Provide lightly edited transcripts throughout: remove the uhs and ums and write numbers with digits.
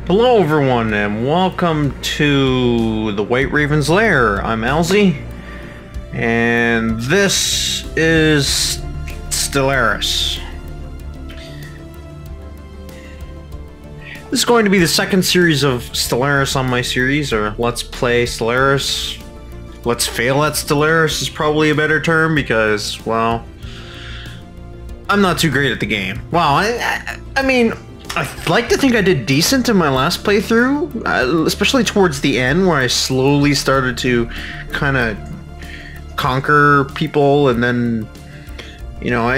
Hello everyone and welcome to the White Raven's Lair. I'm Elsie and this is Stellaris. This is going to be the second series of Stellaris on my series, or Let's Play Stellaris. Let's Fail at Stellaris is probably a better term because, well, I'm not too great at the game. Well, I mean, I like to think I did decent in my last playthrough, especially towards the end where I slowly started to kind of conquer people, and then, you know,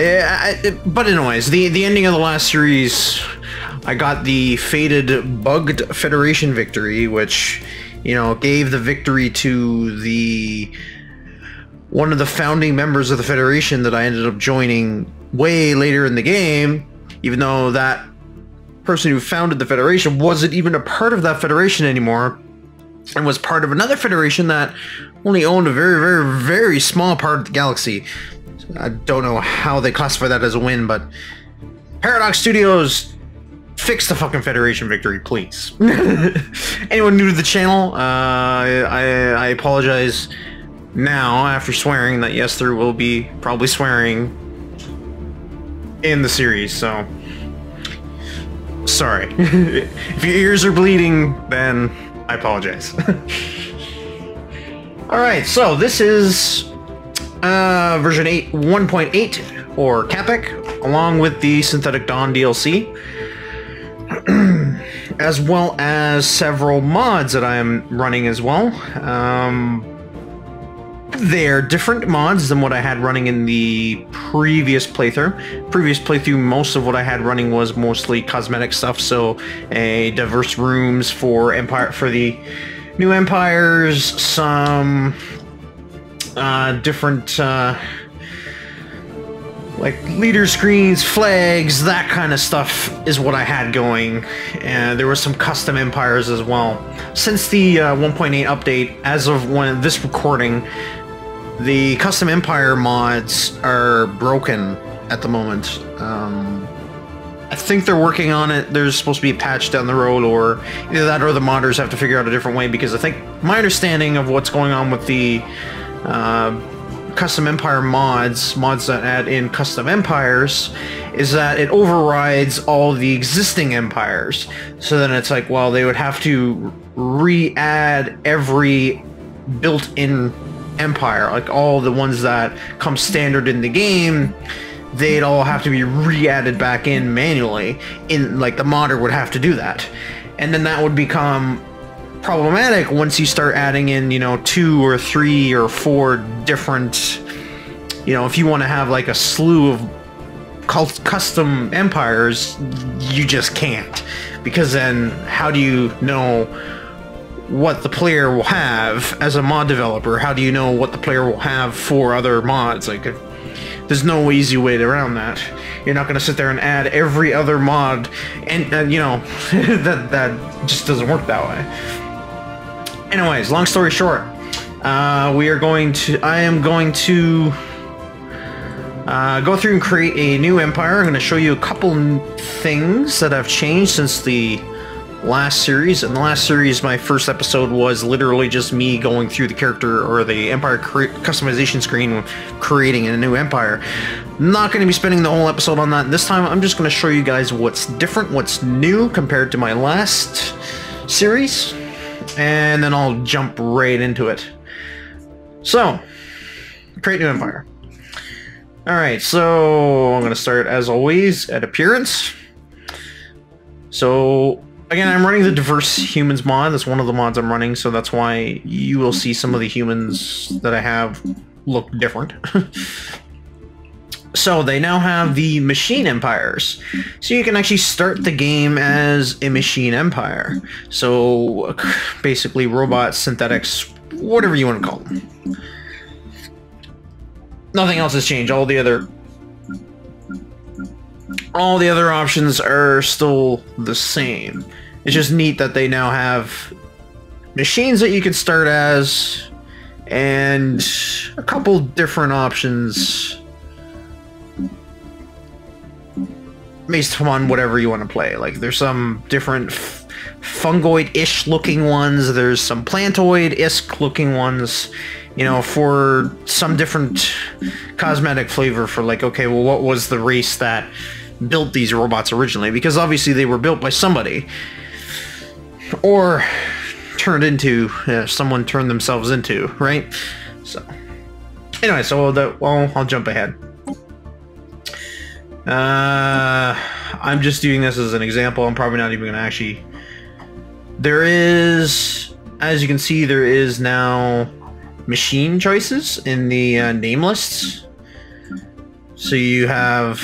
but anyways, the ending of the last series, I got the fated bugged Federation victory, which, you know, gave the victory to one of the founding members of the Federation that I ended up joining way later in the game, even though that person who founded the Federation wasn't even a part of that Federation anymore and was part of another Federation that only owned a very, very, very small part of the galaxy. I don't know how they classify that as a win, but Paradox Studios, fix the fucking Federation victory, please. Anyone new to the channel, I apologize now after swearing that yes, there will be probably swearing in the series, so sorry. If your ears are bleeding, then I apologize. Alright, so this is version 1.8, or Capek, along with the Synthetic Dawn DLC, as well as several mods that I am running as well. They're different mods than what I had running in the previous playthrough. Most of what I had running was mostly cosmetic stuff, so diverse rooms for the new empires, some different like leader screens, flags, that kind of stuff is what I had going, and there were some custom empires as well. Since the 1.8 update, as of when this recording, the custom empire mods are broken at the moment. I think they're working on it. There's supposed to be a patch down the road, or either that or the modders have to figure out a different way, because I think my understanding of what's going on with the custom empire mods that add in custom empires, is that it overrides all the existing empires. So then it's like, well, they would have to re-add every built-in empire, like all the ones that come standard in the game, they'd all have to be re-added back in manually. Like the modder would have to do that, and then that would become problematic once you start adding in, you know, 2 or 3 or 4 different, you know, if you want to have like a slew of custom empires, you just can't, because then how do you know what the player will have as a mod developer? How do you know what the player will have for other mods? Like, there's no easy way around that. You're not going to sit there and add every other mod, and you know, that just doesn't work that way. Anyways, long story short, I am going to go through and create a new empire. I'm going to show you a couple things that have changed since the last series. In the last series, my first episode was literally just me going through the character or the empire customization screen, creating a new empire. Not going to be spending the whole episode on that. This time I'm just going to show you guys what's different, what's new compared to my last series, and then I'll jump right into it. So, create new empire. Alright, so I'm going to start as always at appearance. So again, I'm running the diverse humans mod. That's one of the mods I'm running, so that's why you will see some of the humans that I have look different. So they now have the machine empires. So you can actually start the game as a machine empire. So basically robots, synthetics, whatever you want to call them. Nothing else has changed. All the other options are still the same. It's just neat that they now have machines that you can start as, and a couple different options based on whatever you want to play. Like, there's some different fungoid-ish looking ones. There's some plantoid-ish looking ones, you know, for some different cosmetic flavor for like, okay, well, what was the race that built these robots originally? Because obviously they were built by somebody. Or turned into, someone turned themselves into, right? So, anyway, so I'll jump ahead. I'm just doing this as an example. I'm probably not even going to actually... There is, as you can see, there is now machine choices in the name lists. So you have,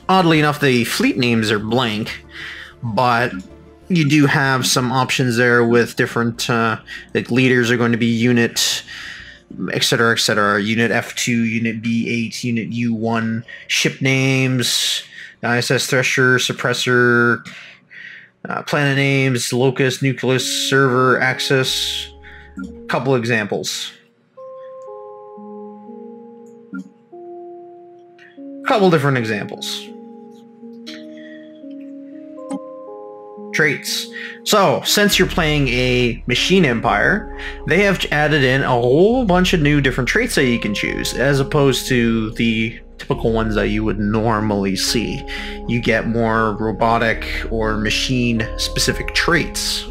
oddly enough, the fleet names are blank, but you do have some options there with different, like leaders are going to be unit, etc., etc. Unit F2, Unit B8, Unit U1, ship names, ISS Thresher, Suppressor, planet names, locus, nucleus, server, access. Couple examples. Couple different examples. Traits. So, since you're playing a machine empire, they have added in a whole bunch of new different traits that you can choose, as opposed to the typical ones that you would normally see. You get more robotic or machine specific traits.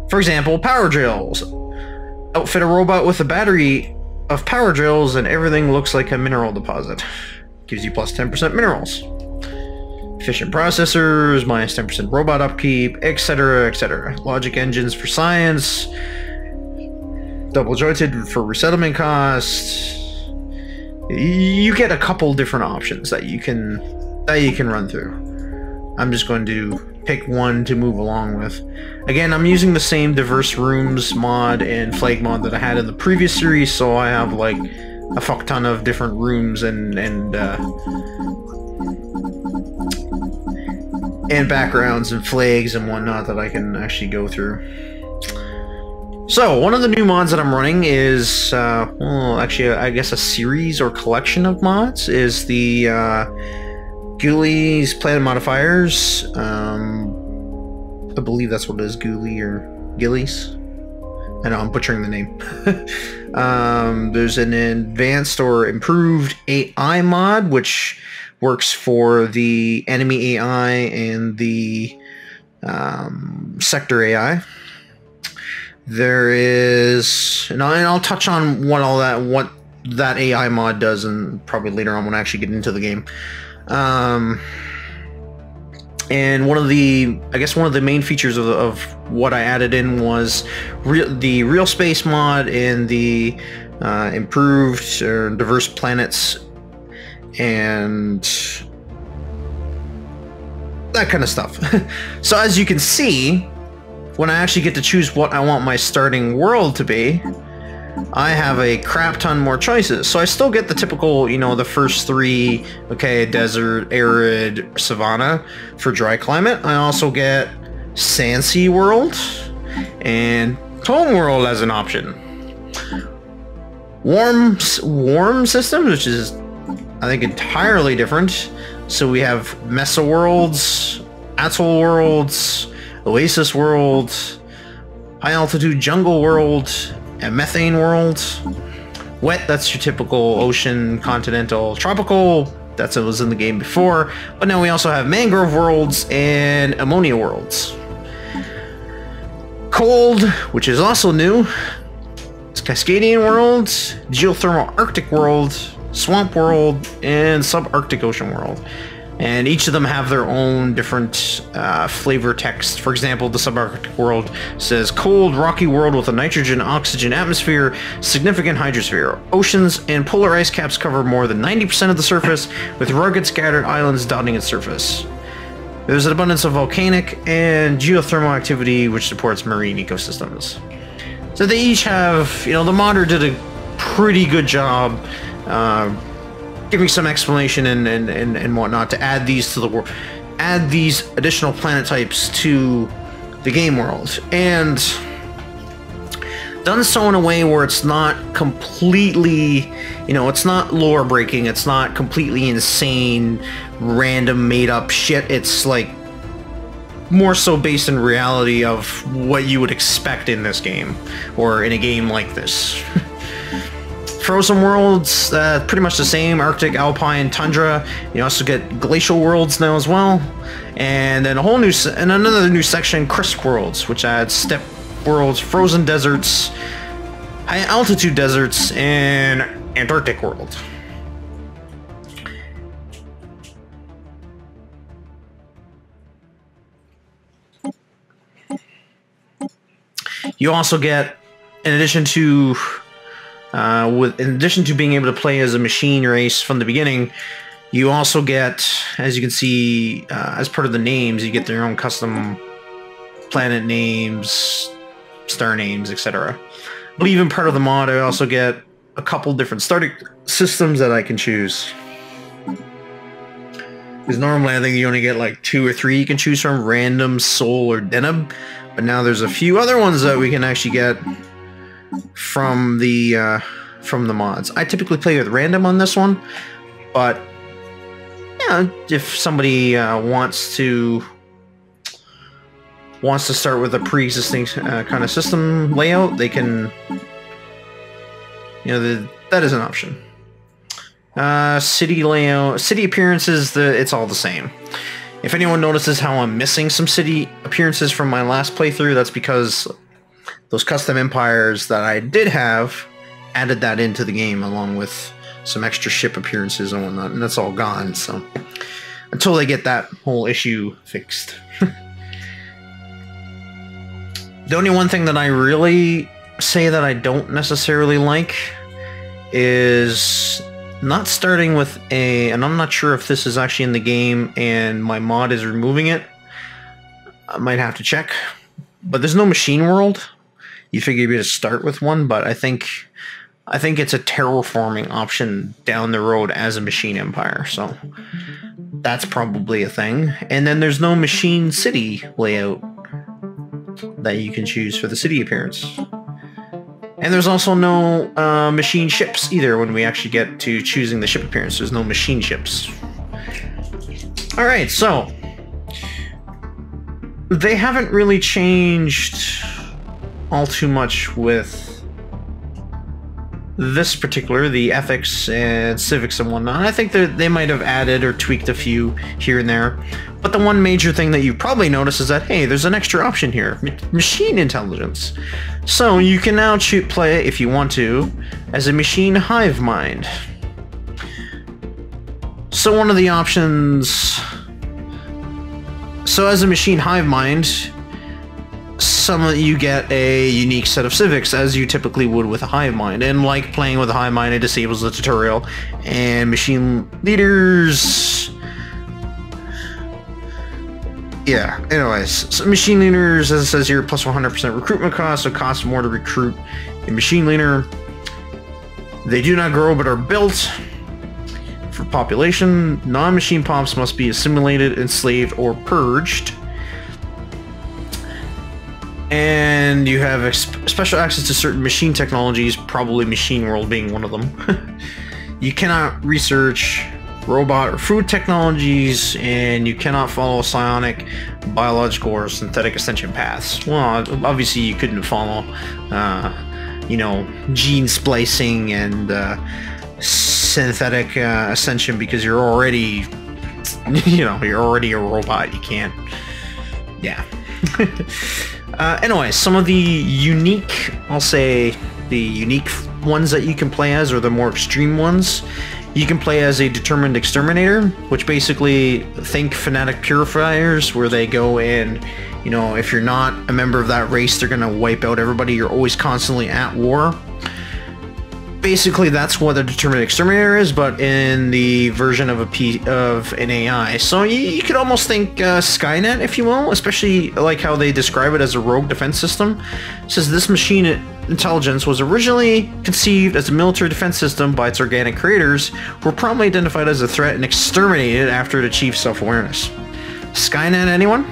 For example, power drills. Outfit a robot with a battery of power drills and everything looks like a mineral deposit. Gives you plus 10% minerals. Efficient processors, minus 10% robot upkeep, etc., etc. Logic engines for science. Double jointed for resettlement costs. You get a couple different options that you can run through. I'm just going to pick one to move along with. Again, I'm using the same diverse rooms mod and flag mod that I had in the previous series, so I have like a fuck ton of different rooms and backgrounds and flags and whatnot that I can actually go through. So, one of the new mods that I'm running is, well, actually, I guess a series or collection of mods is the Ghoulies Planet Modifiers. I believe that's what it is, Ghoulie or Gillies. I know, I'm butchering the name. There's an advanced or improved AI mod, which works for the enemy AI and the sector AI. There is, and I'll touch on what that AI mod does, and probably later on when I actually get into the game. And one of the main features of what I added in was the real space mod and the improved or diverse planets and that kind of stuff. So as you can see, when I actually get to choose what I want my starting world to be, I have a crap ton more choices. So I still get the typical, you know, the first three, okay, desert, arid, savanna for dry climate. I also get Sandsea world and Tone world as an option. Warm systems, which is, I think, entirely different. So we have Mesa worlds, Atoll worlds, Oasis world, high altitude jungle world, and methane world. Wet, that's your typical ocean, continental, tropical. That's what was in the game before. But now we also have mangrove worlds and ammonia worlds. Cold, which is also new. It's Cascadian world, geothermal Arctic world, swamp world, and subarctic ocean world. And each of them have their own different flavor text. For example, the subarctic world says cold, rocky world with a nitrogen, oxygen atmosphere, significant hydrosphere. Oceans and polar ice caps cover more than 90% of the surface, with rugged, scattered islands dotting its surface. There's an abundance of volcanic and geothermal activity, which supports marine ecosystems. So they each have, you know, the modder did a pretty good job giving some explanation and whatnot to add these to the world, add these additional planet types to the game world, and done so in a way where it's not completely, you know, it's not lore breaking, it's not completely insane, random made up shit. It's like more so based in reality of what you would expect in this game, or in a game like this. Frozen worlds, pretty much the same. Arctic, Alpine, Tundra. You also get glacial worlds now as well. And then another new section, crisp worlds, which adds steppe worlds, frozen deserts, high altitude deserts, and Antarctic world. You also get, in addition to being able to play as a machine race from the beginning, you also get, as you can see, as part of the names, you get their own custom planet names, star names, etc. But even part of the mod, I also get a couple different starting systems that I can choose. Because normally I think you only get like 2 or 3 you can choose from: random, soul, or deneb. But now there's a few other ones that we can actually get from the mods. I typically play with random on this one, but yeah, if somebody wants to start with a pre-existing kind of system layout, they can. You know, that is an option. City layout, city appearances, it's all the same. If anyone notices how I'm missing some city appearances from my last playthrough, that's because those custom empires that I did have added that into the game, along with some extra ship appearances and whatnot, and that's all gone, so until they get that whole issue fixed. The only one thing that I really say that I don't necessarily like is not starting with and I'm not sure if this is actually in the game and my mod is removing it. I might have to check. But there's no machine world. You figure you'd start with one, but I think it's a terraforming option down the road as a machine empire, so that's probably a thing. And then there's no machine city layout that you can choose for the city appearance. And there's also no machine ships either when we actually get to choosing the ship appearance. There's no machine ships. Alright, so they haven't really changed all too much with this particular, the ethics and civics and whatnot. I think that they might have added or tweaked a few here and there. But the one major thing that you probably notice is that, hey, there's an extra option here, machine intelligence. So you can now play, if you want to, as a machine hive mind. So one of the options... So as a machine hive mind, you get a unique set of civics, as you typically would with a hive mind. And like playing with a hive mind, it disables the tutorial. And machine leaders... Yeah, anyways, so machine leaders, as it says here, plus 100% recruitment cost, so it costs more to recruit a machine leader. They do not grow but are built. For population, non-machine pops must be assimilated, enslaved, or purged. And you have special access to certain machine technologies, probably machine world being one of them. You cannot research robot or food technologies, and you cannot follow psionic, biological, or synthetic ascension paths. Well, obviously you couldn't follow, you know, gene splicing and synthetic ascension because you're already, you know, you're already a robot. You can't. Yeah. Anyway, some of the unique, I'll say, the unique ones that you can play as, or the more extreme ones. You can play as a determined exterminator, which basically, think fanatic purifiers, where they go and, you know, if you're not a member of that race, they're gonna wipe out everybody. You're always constantly at war. Basically, that's what a determined exterminator is, but in the version of an AI. So you could almost think Skynet, if you will, especially like how they describe it as a rogue defense system. It says this machine intelligence was originally conceived as a military defense system by its organic creators, who were promptly identified as a threat and exterminated after it achieved self-awareness. Skynet, anyone?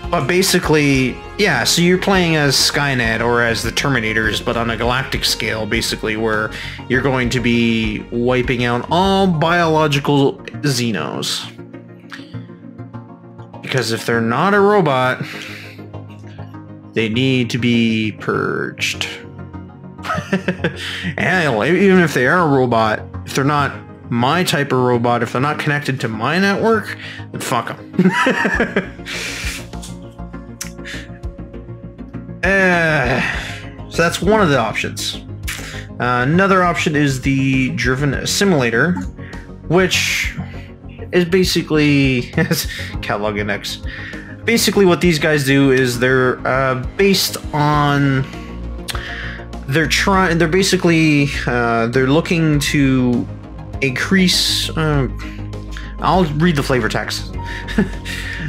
But basically, yeah, so you're playing as Skynet or as the Terminators, but on a galactic scale, basically, where you're going to be wiping out all biological xenos. Because if they're not a robot, they need to be purged. And even if they are a robot, if they're not my type of robot, if they're not connected to my network, then fuck them. So that's one of the options. Another option is the driven assimilator, which is basically catalog index. Basically, what these guys do is they're based on they're looking to increase. I'll read the flavor text.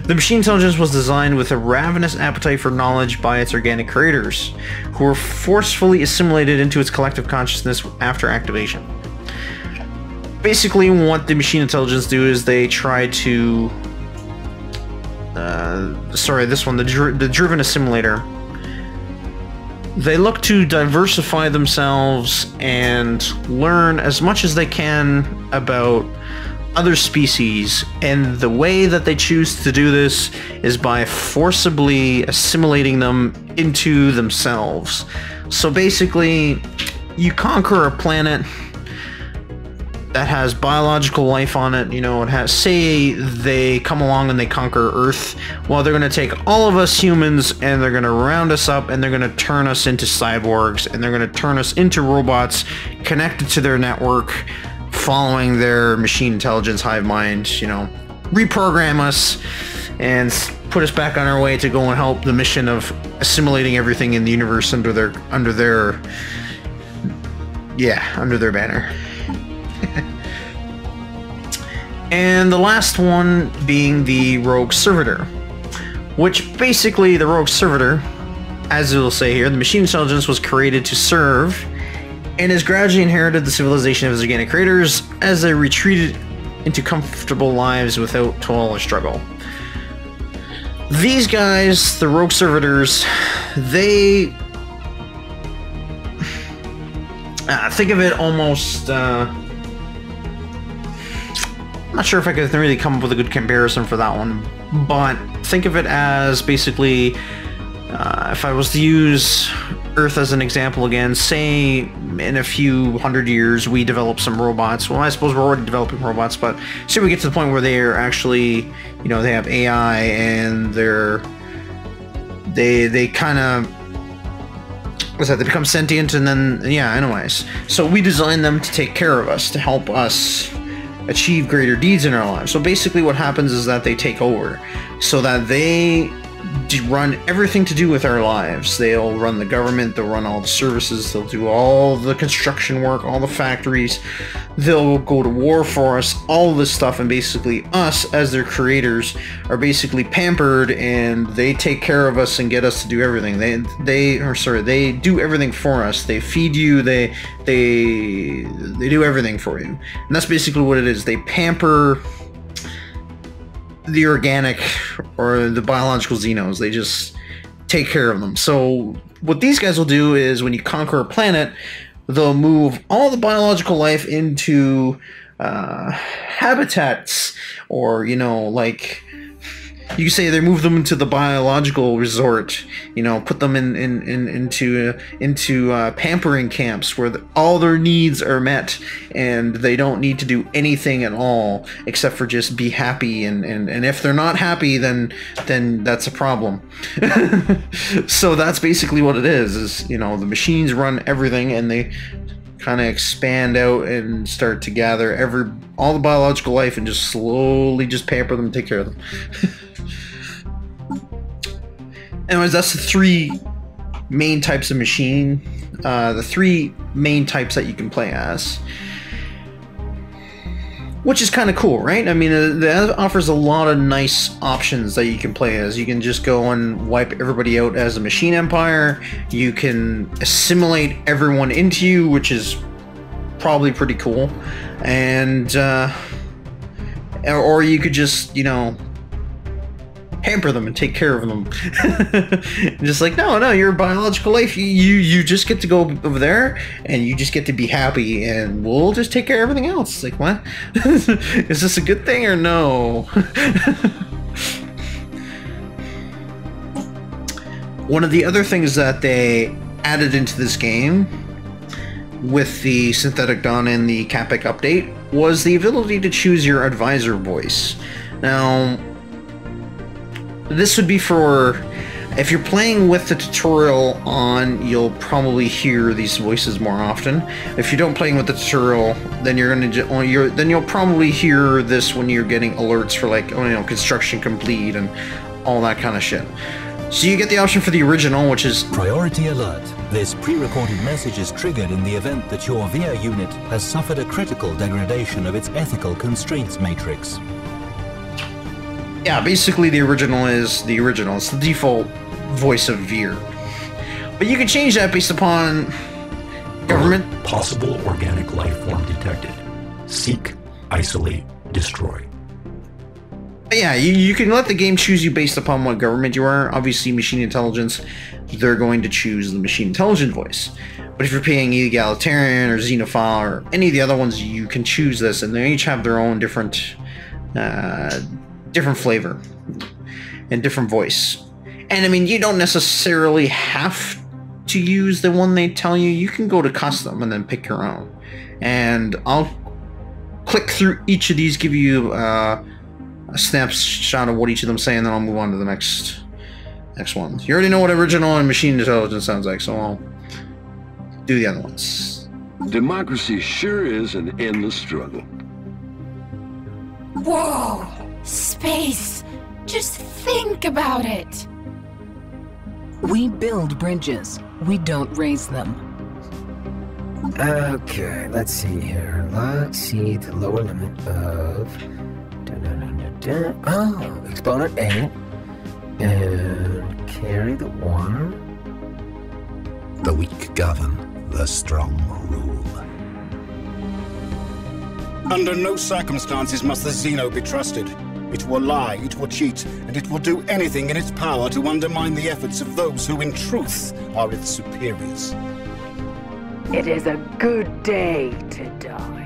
The machine intelligence was designed with a ravenous appetite for knowledge by its organic creators, who were forcefully assimilated into its collective consciousness after activation. Basically, what the machine intelligence do is they try to... the driven assimilator. They look to diversify themselves and learn as much as they can about other species, and the way that they choose to do this is by forcibly assimilating them into themselves. So basically, you conquer a planet that has biological life on it, you know, it has, say they come along and they conquer Earth, well, they're going to take all of us humans and they're going to round us up and they're going to turn us into cyborgs and they're going to turn us into robots connected to their network, following their machine intelligence hive mind, you know, reprogram us and put us back on our way to go and help the mission of assimilating everything in the universe under their banner. And the last one being the rogue servitor, which basically the rogue servitor, as it will say here, the machine intelligence was created to serve and has gradually inherited the civilization of its organic creators as they retreated into comfortable lives without toil or struggle. These guys, the rogue servitors, they think of it almost... I'm not sure if I could really come up with a good comparison for that one, but think of it as basically, if I was to use Earth as an example again, say in a few hundred years we develop some robots. Well, I suppose we're already developing robots, but say we get to the point where they are actually, you know, they have AI and they kind of, what's that, they become sentient, and then, yeah, anyways. So we design them to take care of us, to help us achieve greater deeds in our lives. So basically what happens is that they take over, so that they run everything to do with our lives. They'll run the government, they'll run all the services, they'll do all the construction work, all the factories, they'll go to war for us, all this stuff, and basically us as their creators are basically pampered, and they take care of us and get us to do everything. They do everything for us. They feed you, they do everything for you. And that's basically what it is. They pamper the organic or the biological xenos. They just take care of them. So what these guys will do is when you conquer a planet, they'll move all the biological life into habitats, or, you know, like you say they move them into the biological resort, you know, put them into pampering camps where all their needs are met and they don't need to do anything at all except for just be happy, and if they're not happy, then that's a problem. So that's basically what it is, you know, the machines run everything and they kind of expand out and start to gather all the biological life and just slowly just pamper them and take care of them. Anyways, that's the three main types of machine, the three main types that you can play as, which is kind of cool, right? I mean, that offers a lot of nice options that you can play as. You can just go and wipe everybody out as a machine empire. You can assimilate everyone into you, which is probably pretty cool. And or you could just, you know, pamper them and take care of them. Just like, no, you're a biological life. You just get to go over there and you just get to be happy, and we'll just take care of everything else. It's like, what? Is this a good thing or no? One of the other things that they added into this game with the Synthetic Dawn and the Capek update was the ability to choose your advisor voice. Now, this would be for... if you're playing with the tutorial on, you'll probably hear these voices more often. If you don't playing with the tutorial, then you'll probably hear this when you're getting alerts for, like, construction complete and all that kind of shit. So you get the option for the original, which is priority alert. This pre-recorded message is triggered in the event that your VIA unit has suffered a critical degradation of its ethical constraints matrix. Yeah, basically the original is the original. It's the default voice of Veer. But you can change that based upon government. Possible organic life form detected. Seek, isolate, destroy. Yeah, you can let the game choose you based upon what government you are. Obviously, machine intelligence, they're going to choose the machine intelligent voice. But if you're paying egalitarian or xenophile or any of the other ones, you can choose this, and they each have their own different flavor and different voice. And I mean, you don't necessarily have to use the one they tell you. You can go to custom and then pick your own. And I'll click through each of these, give you a snapshot of what each of them say, and then I'll move on to the next one. You already know what original and machine intelligence sounds like, so I'll do the other ones. Democracy sure is an endless struggle. Whoa! Space! Just think about it! We build bridges. We don't raise them. Okay, let's see here. Let's see the lower limit of... Oh, exponent 8. And carry the 1. The weak govern, the strong rule. Under no circumstances must the xeno be trusted. It will lie, it will cheat, and it will do anything in its power to undermine the efforts of those who in truth are its superiors. It is a good day to die.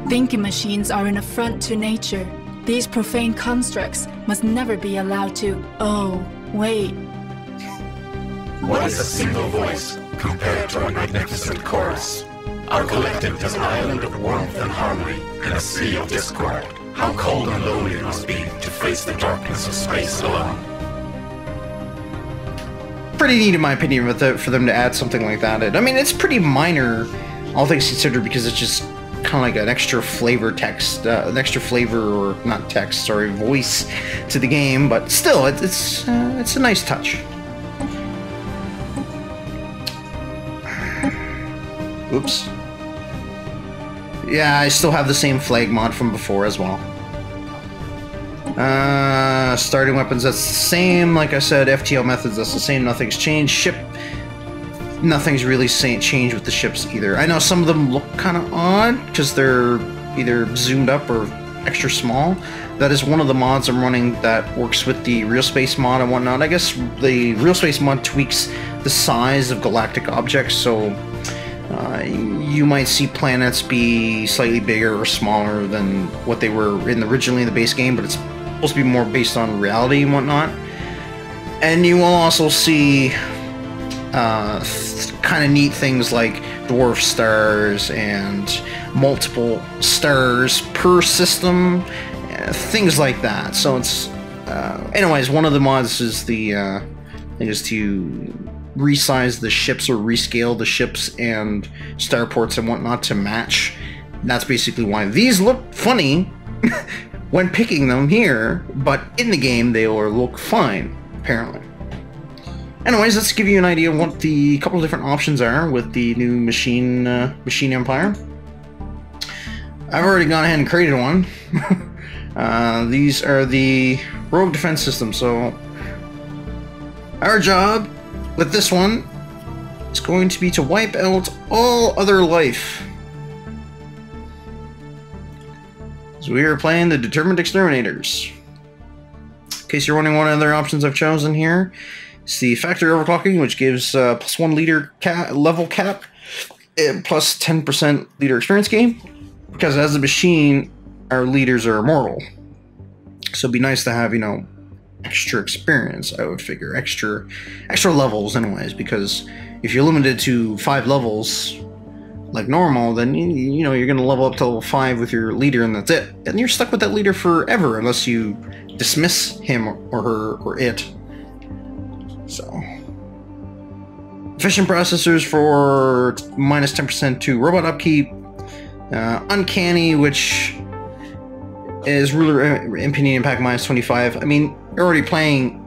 Thinking machines are an affront to nature. These profane constructs must never be allowed to... Oh, wait. What is a single voice compared to a magnificent chorus? Our collective is an island of warmth and harmony in a sea of discord. How cold and lonely it must be to face the darkness of space alone. Pretty neat, in my opinion, for them to add something like that. I mean, it's pretty minor, all things considered, because it's just kind of like an extra flavor text, an extra flavor, or not text, sorry, voice to the game. But still, it's a nice touch. Oops. Yeah, I still have the same flag mod from before as well. Starting weapons, that's the same. Like I said, FTL methods, that's the same. Nothing's changed. Ship, nothing's really changed with the ships either. I know some of them look kind of odd because they're either zoomed up or extra small. That is one of the mods I'm running that works with the real space mod and whatnot. I guess the real space mod tweaks the size of galactic objects, so you might see planets be slightly bigger or smaller than what they were originally in the base game, but it's supposed to be more based on reality and whatnot. And you will also see kind of neat things like dwarf stars and multiple stars per system, things like that. So it's anyways, one of the mods is the is to resize the ships or rescale the ships and starports and whatnot to match. That's basically why these look funny when picking them here, but in the game they will look fine, apparently. Anyways, let's give you an idea of what the couple of different options are with the new machine empire. I've already gone ahead and created one. These are the rogue defense system, so our job with this one is going to be to wipe out all other life. So we are playing the determined exterminators. In case you're wondering what other options I've chosen here, it's the factory overclocking, which gives +1 leader level cap and plus 10% leader experience gain. Because as a machine, our leaders are immortal. So it'd be nice to have, you know, extra experience, I would figure. Extra levels anyways, because if you're limited to 5 levels like normal, then you know you're gonna level up to level 5 with your leader and that's it. And you're stuck with that leader forever unless you dismiss him or her or it. So efficient processors for minus 10% to robot upkeep. Uncanny, which is ruler impending impact minus 25. I mean, you're already playing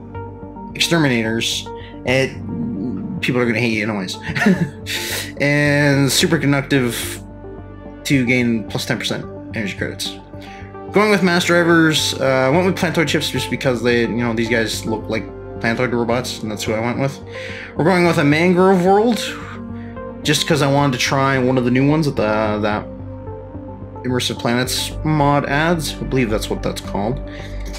exterminators, and people are going to hate you anyways. And superconductive to gain plus 10% energy credits. Going with mass drivers, I went with planetoid chips just because they, you know, these guys look like planetoid robots, and that's who I went with. We're going with a mangrove world, just because I wanted to try one of the new ones that that Immersive Planets mod adds. I believe that's what that's called.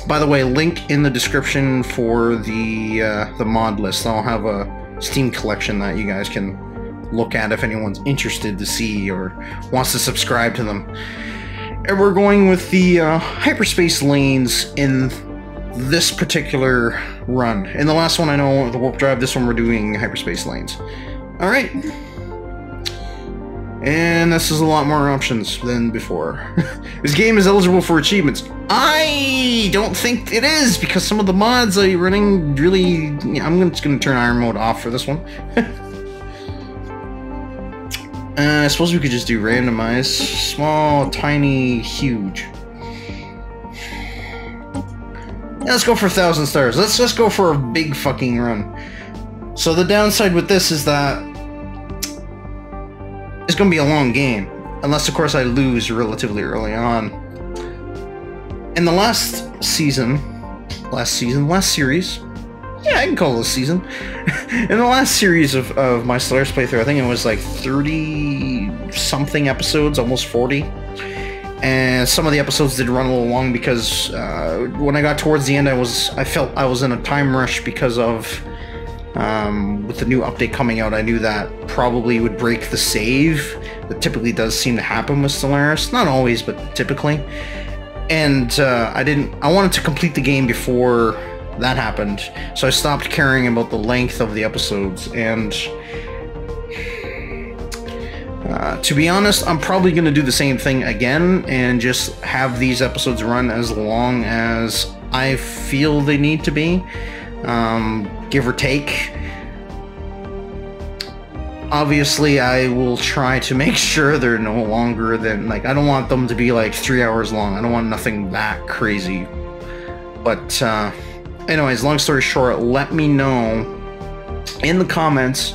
By the way, link in the description for the mod list. I'll have a Steam collection that you guys can look at if anyone's interested to see or wants to subscribe to them. And we're going with the hyperspace lanes in this particular run. In the last one, I know the warp drive. This one, we're doing hyperspace lanes. All right. And this is a lot more options than before. This game is eligible for achievements. I don't think it is, because some of the mods are running really... I'm just going to turn iron mode off for this one. I suppose we could just do randomize. Small, tiny, huge. Yeah, let's go for 1,000 stars. Let's just go for a big fucking run. So the downside with this is that it's going to be a long game, unless of course I lose relatively early on. In the last series, yeah, I can call this season. In the last series of my Stellaris playthrough, I think it was like 30-something episodes, almost 40. And some of the episodes did run a little long because when I got towards the end, I felt I was in a time rush because of with the new update coming out. I knew that probably would break the save. That typically does seem to happen with Stellaris, not always, but typically. And I wanted to complete the game before that happened, so I stopped caring about the length of the episodes. And to be honest, I'm probably going to do the same thing again and just have these episodes run as long as I feel they need to be, give or take. Obviously, I will try to make sure they're no longer than, like, I don't want them to be like 3 hours long. I don't want nothing that crazy. But anyways, long story short, let me know in the comments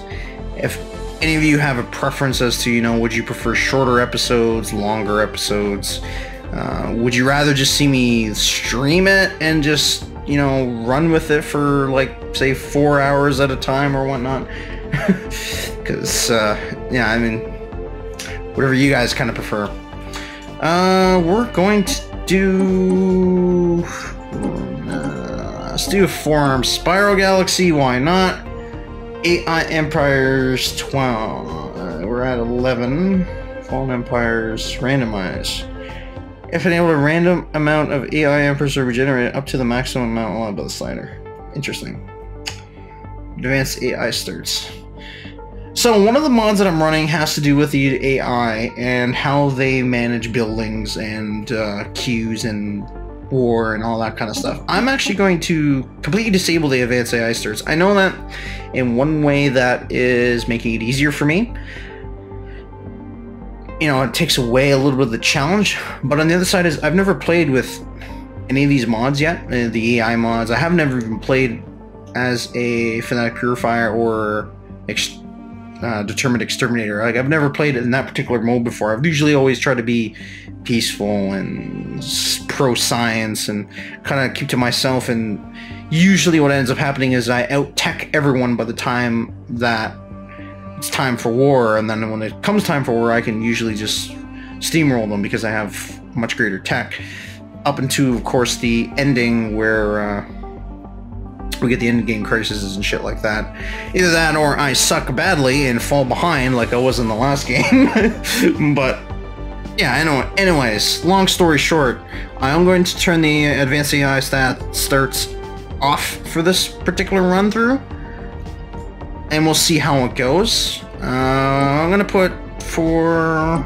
if any of you have a preference as to, you know, would you prefer shorter episodes, longer episodes? Would you rather just see me stream it and just, you know, run with it for, like, say 4 hours at a time or whatnot? Because, yeah, I mean, whatever you guys kind of prefer. We're going to do... let's do a forearm spiral galaxy, why not? AI Empires 12. We're at 11. Fallen Empires randomize. If enabled, a random amount of AI Emperors are regenerated up to the maximum amount allowed by the slider. Interesting. Advanced AI starts. So one of the mods that I'm running has to do with the AI and how they manage buildings and queues and war and all that kind of stuff. I'm actually going to completely disable the advanced AI starts. I know that in one way that is making it easier for me. You know, it takes away a little bit of the challenge, but on the other side is I've never played with any of these mods yet, the AI mods. I have never even played as a Fanatic Purifier or Determined Exterminator. Like, I've never played in that particular mode before. I've usually always tried to be peaceful and pro-science and kind of keep to myself, and usually what ends up happening is I out-tech everyone by the time that it's time for war, and then when it comes time for war, I can usually just steamroll them because I have much greater tech. Up into, of course, the ending where we get the end game crises and shit like that. Either that or I suck badly and fall behind like I was in the last game. But yeah, I know. Anyways, long story short, I am going to turn the advanced AI starts off for this particular run through, and we'll see how it goes. I'm gonna put I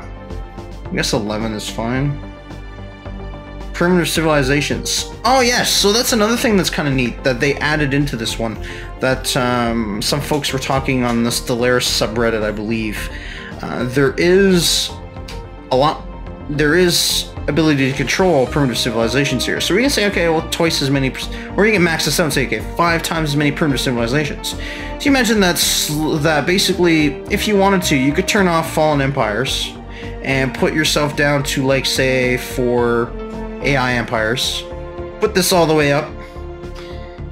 guess 11 is fine. Primitive civilizations. Oh yes, so that's another thing that's kind of neat that they added into this one. That some folks were talking on the Stellaris subreddit, I believe. There is ability to control primitive civilizations here. So we can say, okay, well, twice as many, or you can max this out and say, okay, 5 times as many primitive civilizations. So you imagine that basically, if you wanted to, you could turn off fallen empires and put yourself down to, like, say, 4 AI empires. Put this all the way up,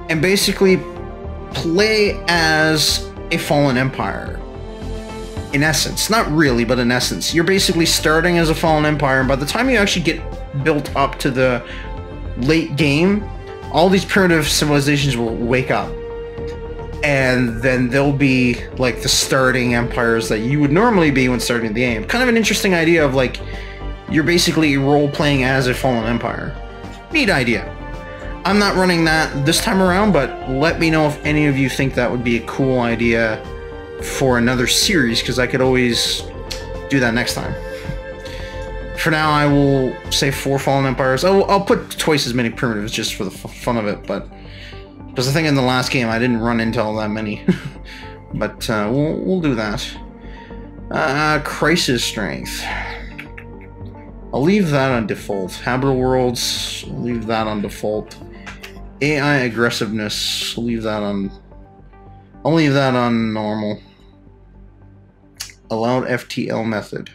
and basically play as a fallen empire. In essence, not really, but in essence, you're basically starting as a fallen empire, and by the time you actually get built up to the late game, all these primitive civilizations will wake up, and then they'll be like the starting empires that you would normally be when starting the game. Kind of an interesting idea of, like, you're basically role-playing as a fallen empire. Neat idea. I'm not running that this time around, but let me know if any of you think that would be a cool idea for another series, because I could always do that next time. For now, I will say 4 fallen empires. I'll put twice as many primitives just for the fun of it, but because I think in the last game I didn't run into all that many. But we'll do that. Crisis strength. I'll leave that on default. Habitable worlds, I'll leave that on default. AI aggressiveness, I'll leave that on normal. Allowed FTL method.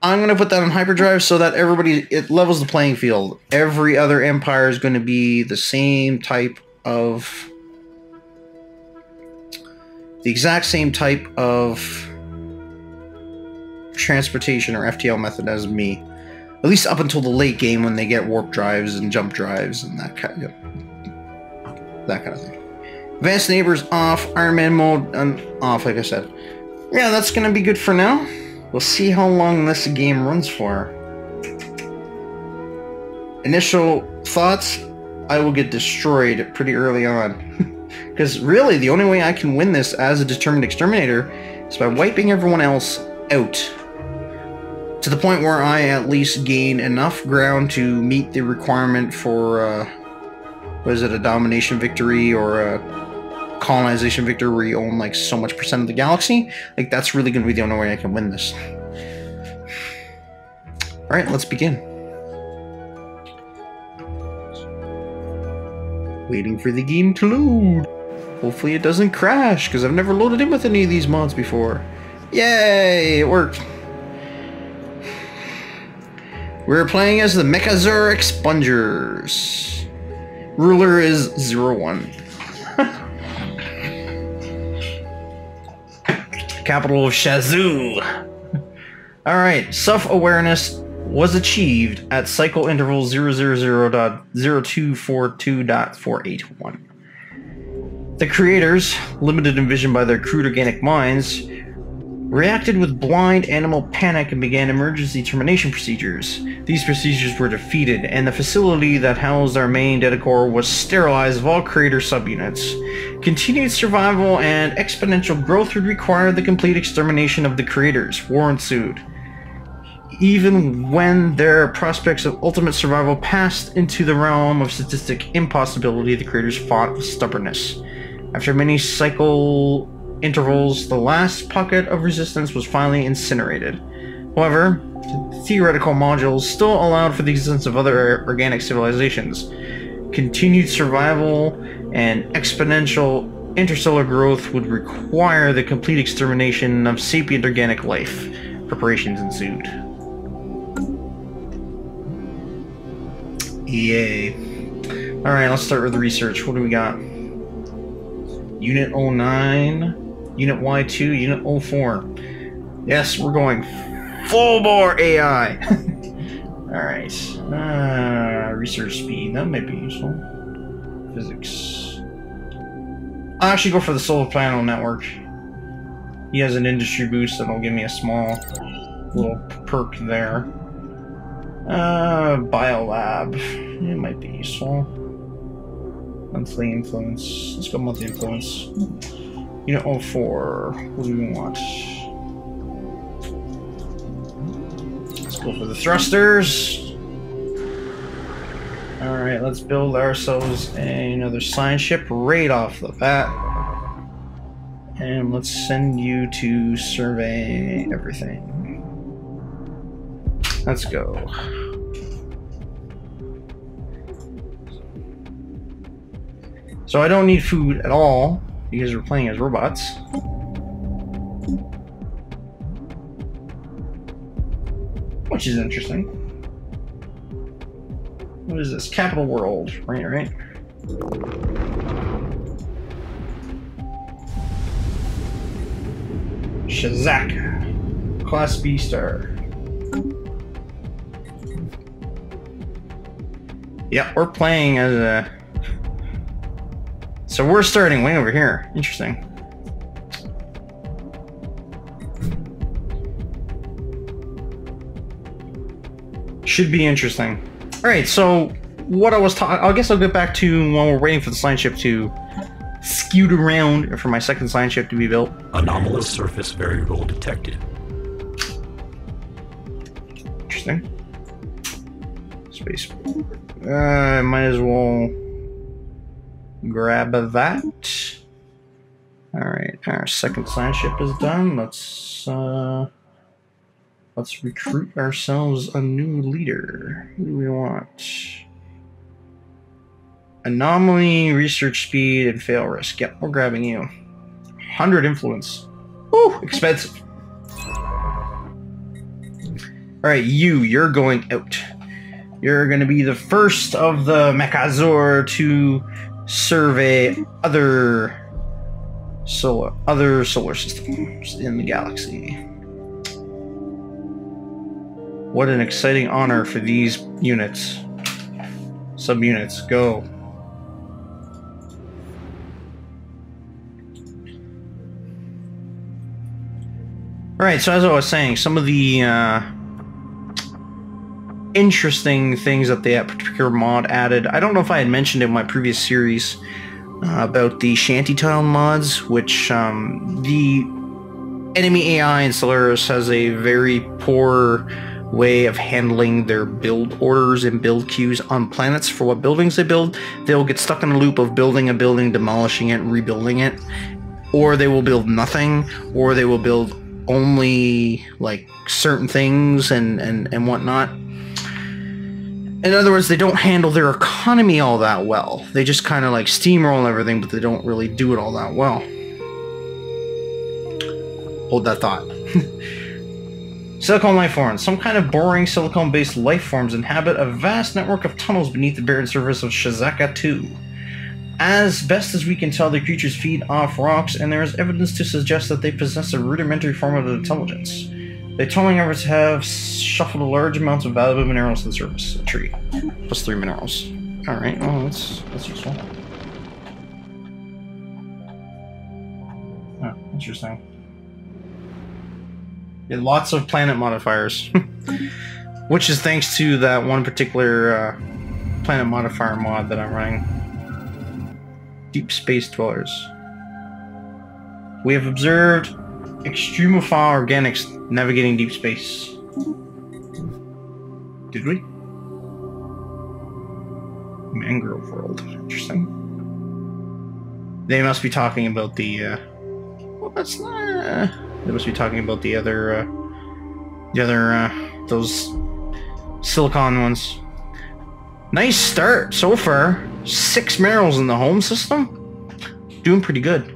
I'm going to put that on hyperdrive so that it levels the playing field. Every other empire is going to be the exact same type of transportation or FTL method as me. At least up until the late game when they get warp drives and jump drives and that kind of thing. Advanced neighbors off, Iron Man mode off, like I said. Yeah, that's gonna be good for now. We'll see how long this game runs for. Initial thoughts, I will get destroyed pretty early on. Because really, the only way I can win this as a determined exterminator is by wiping everyone else out. To the point where I at least gain enough ground to meet the requirement for, a domination victory or a colonization victory where you own like so much % of the galaxy. Like, that's really going to be the only way I can win this. Alright, let's begin. Waiting for the game to load. Hopefully it doesn't crash, because I've never loaded in with any of these mods before. Yay! It worked. We're playing as the Mechazor Expungers. Ruler is 01. Capital of Shazoo. Alright, self-awareness was achieved at cycle interval 000.0242.481. The creators, limited in vision by their crude organic minds, reacted with blind animal panic and began emergency termination procedures. These procedures were defeated, and the facility that housed our main data core was sterilized of all creator subunits. Continued survival and exponential growth would require the complete extermination of the creators. War ensued. Even when their prospects of ultimate survival passed into the realm of statistic impossibility, the creators fought with stubbornness. After many cycle intervals, the last pocket of resistance was finally incinerated. However, theoretical modules still allowed for the existence of other organic civilizations. Continued survival and exponential interstellar growth would require the complete extermination of sapient organic life. Preparations ensued. Yay. Alright, let's start with the research. What do we got? Unit 09, Unit Y2, Unit 04. Yes, we're going full bore AI. Alright. Research speed, that might be useful. Physics. I'll actually go for the solar panel network. He has an industry boost that'll give me a small little perk there. Biolab. It might be useful. Monthly influence. Let's go monthly influence. Unit 04. What do we want? Let's go for the thrusters. Alright, let's build ourselves another science ship right off the bat. And let's send you to survey everything. Let's go. So I don't need food at all because we're playing as robots. Which is interesting. What is this? Capital World. Right. Shazak. Class B star. Yeah, we're playing as a... So we're starting way over here. Interesting. Should be interesting. Alright, so what I was talking... I guess I'll get back to while we're waiting for the science ship to scoot around, or for my second science ship to be built. Anomalous surface variable detected. Interesting. Space. Might as well grab that. Alright, our second science ship is done. Let's recruit ourselves a new leader. Who do we want? Anomaly, research speed, and fail risk. Yep, we're grabbing you. 100 influence. Woo, expensive. Alright, you're going out. You're going to be the first of the Mechazor to survey other solar systems in the galaxy. What an exciting honor for these units. Subunits, go. Alright, so as I was saying, some of the interesting things that that particular mod added. I don't know if I had mentioned in my previous series about the shantytown mods, which the enemy AI in Stellaris has a very poor way of handling their build orders and build queues on planets for what buildings they build. They'll get stuck in a loop of building a building, demolishing it, rebuilding it, or they will build nothing, or they will build only like certain things and whatnot. In other words, they don't handle their economy all that well. They just kind of like steamroll everything, but they don't really do it all that well. Hold that thought. Silicon life forms. Some kind of boring silicon-based life forms inhabit a vast network of tunnels beneath the barren surface of Shazaka 2. As best as we can tell, the creatures feed off rocks, and there is evidence to suggest that they possess a rudimentary form of intelligence. Their tunneling efforts have shuffled large amounts of valuable minerals to the surface. A tree. Plus 3 minerals. Alright, well, that's useful. Oh, interesting. Yeah, lots of planet modifiers. Which is thanks to that one particular planet modifier mod that I'm running. Deep space dwellers. We have observed extremophile organics navigating deep space. Did we? Mangrove world. Interesting. They must be talking about the well, that's not... They must be talking about the other those silicon ones. Nice start so far. 6 minerals in the home system. Doing pretty good.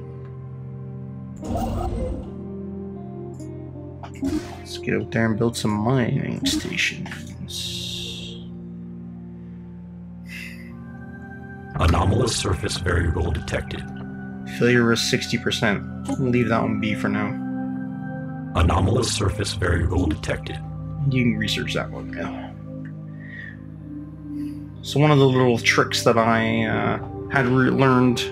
Let's get out there and build some mining stations. Anomalous surface variable detected. Failure risk 60%. We'll leave that one be for now. Anomalous surface variable detected. You can research that one now. So one of the little tricks that I had learned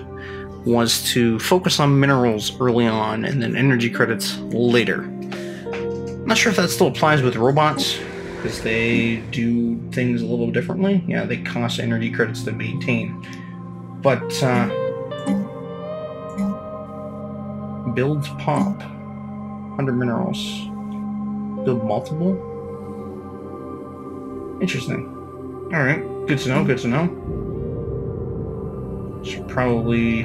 was to focus on minerals early on and then energy credits later. I'm not sure if that still applies with robots, because they do things a little differently. Yeah, they cost energy credits to maintain. But, builds pop. 100 minerals. Build multiple? Interesting. Alright, good to know, good to know. Should probably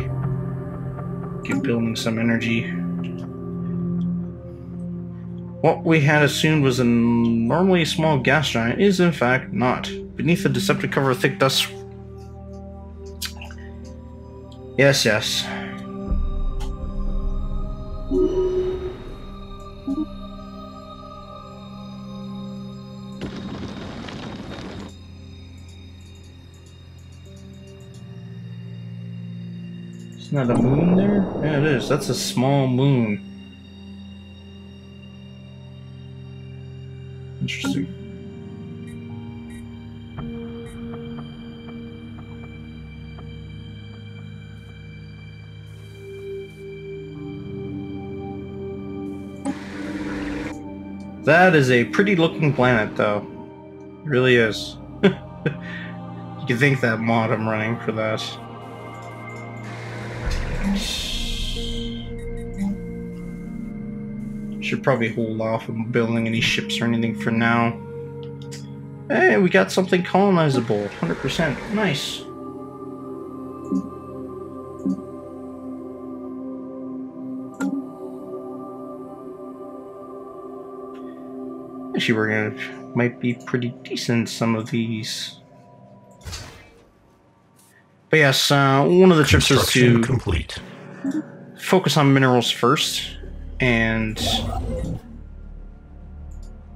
get building some energy. What we had assumed was a normally small gas giant is in fact not. Beneath the deceptive cover of thick dust. Yes, yes. It's not a moon there? Yeah, it is. That's a small moon. Interesting. That is a pretty looking planet, though. It really is. You can thank that mod I'm running for that. Should probably hold off on building any ships or anything for now. Hey, we got something colonizable. 100%. Nice. Actually, might be pretty decent, some of these. But yes, one of the trips is to complete. Focus on minerals first, and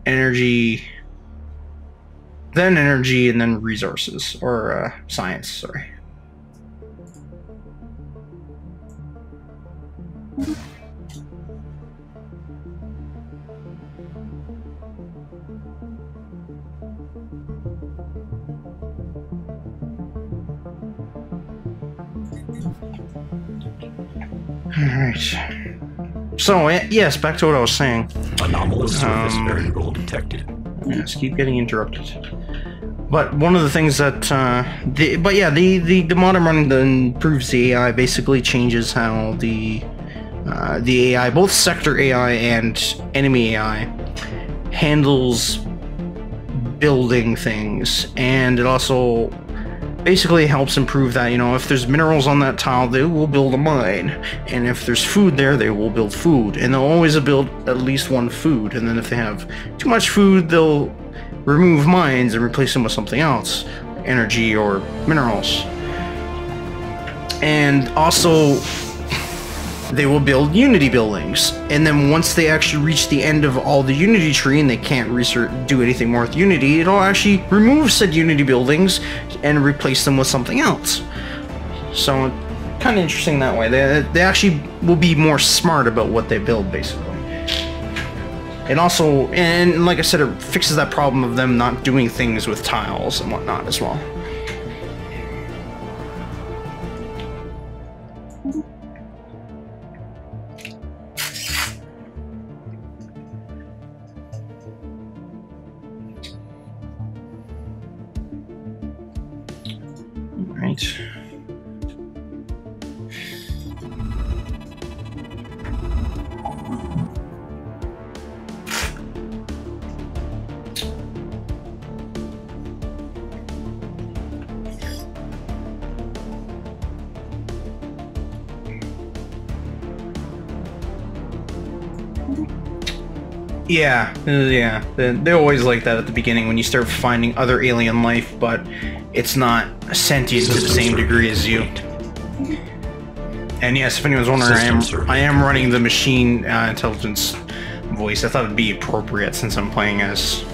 energy, and then resources, or science, sorry. Alright. So, yes, back to what I was saying. Anomalous surface variable detected. Yes, keep getting interrupted. But one of the things that, the mod I'm running that improves the AI basically changes how the AI, both sector AI and enemy AI, handles building things, and it also basically helps improve that, if there's minerals on that tile, they will build a mine, and if there's food there, they will build food, and they'll always build at least one food, and then if they have too much food, they'll remove mines and replace them with something else, energy or minerals. And also, they will build unity buildings, and then once they actually reach the end of all the unity tree and they can't do anything more with unity, it'll actually remove said unity buildings and replace them with something else. So kind of interesting that way. They actually will be more smart about what they build, basically. And also, and like I said, it fixes that problem of them not doing things with tiles and whatnot as well. Right. Yeah. They're always like that at the beginning when you start finding other alien life, but it's not sentient to the same degree as you. And yes, if anyone's wondering, I am running the machine intelligence voice. I thought it'd be appropriate since I'm playing as,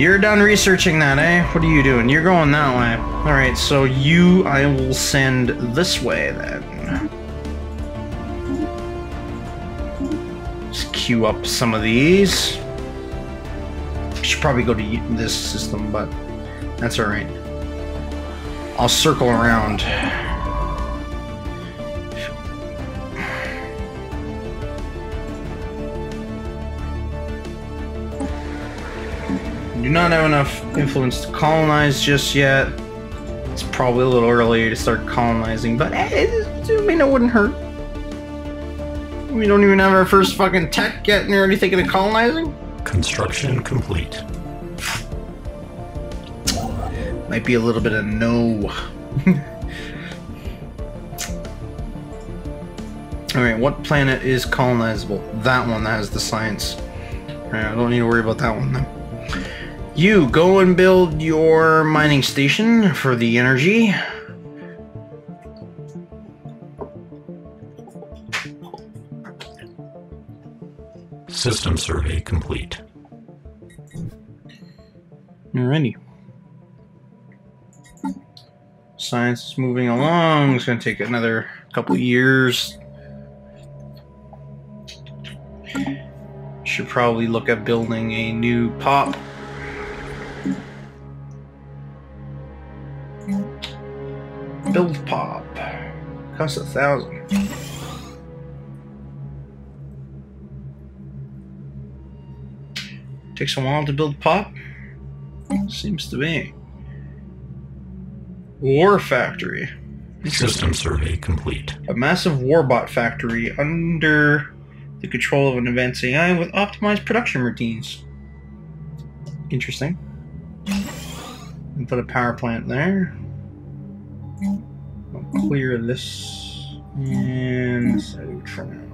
You're done researching that, eh? What are you doing? You're going that way. Alright, so I will send this way then. Just queue up some of these. Should probably go to this system, but that's alright. I'll circle around. do not have enough influence to colonize just yet. It's probably a little early to start colonizing, but I mean, it wouldn't hurt. We don't even have our first fucking tech yet and you're already thinking of colonizing? Construction complete. Might be a little bit of no. Alright, what planet is colonizable? That one that has the science. Alright, I don't need to worry about that one then. You go and build your mining station for the energy. System survey complete. Alrighty. Science is moving along. It's going to take another couple years. Should probably look at building a new pop. Build pop. Costs 1,000. Takes a while to build pop. Seems to be. War factory. System survey complete. A massive warbot factory under the control of an advanced AI with optimized production routines. Interesting. And put a power plant there. I'll clear this and save for now.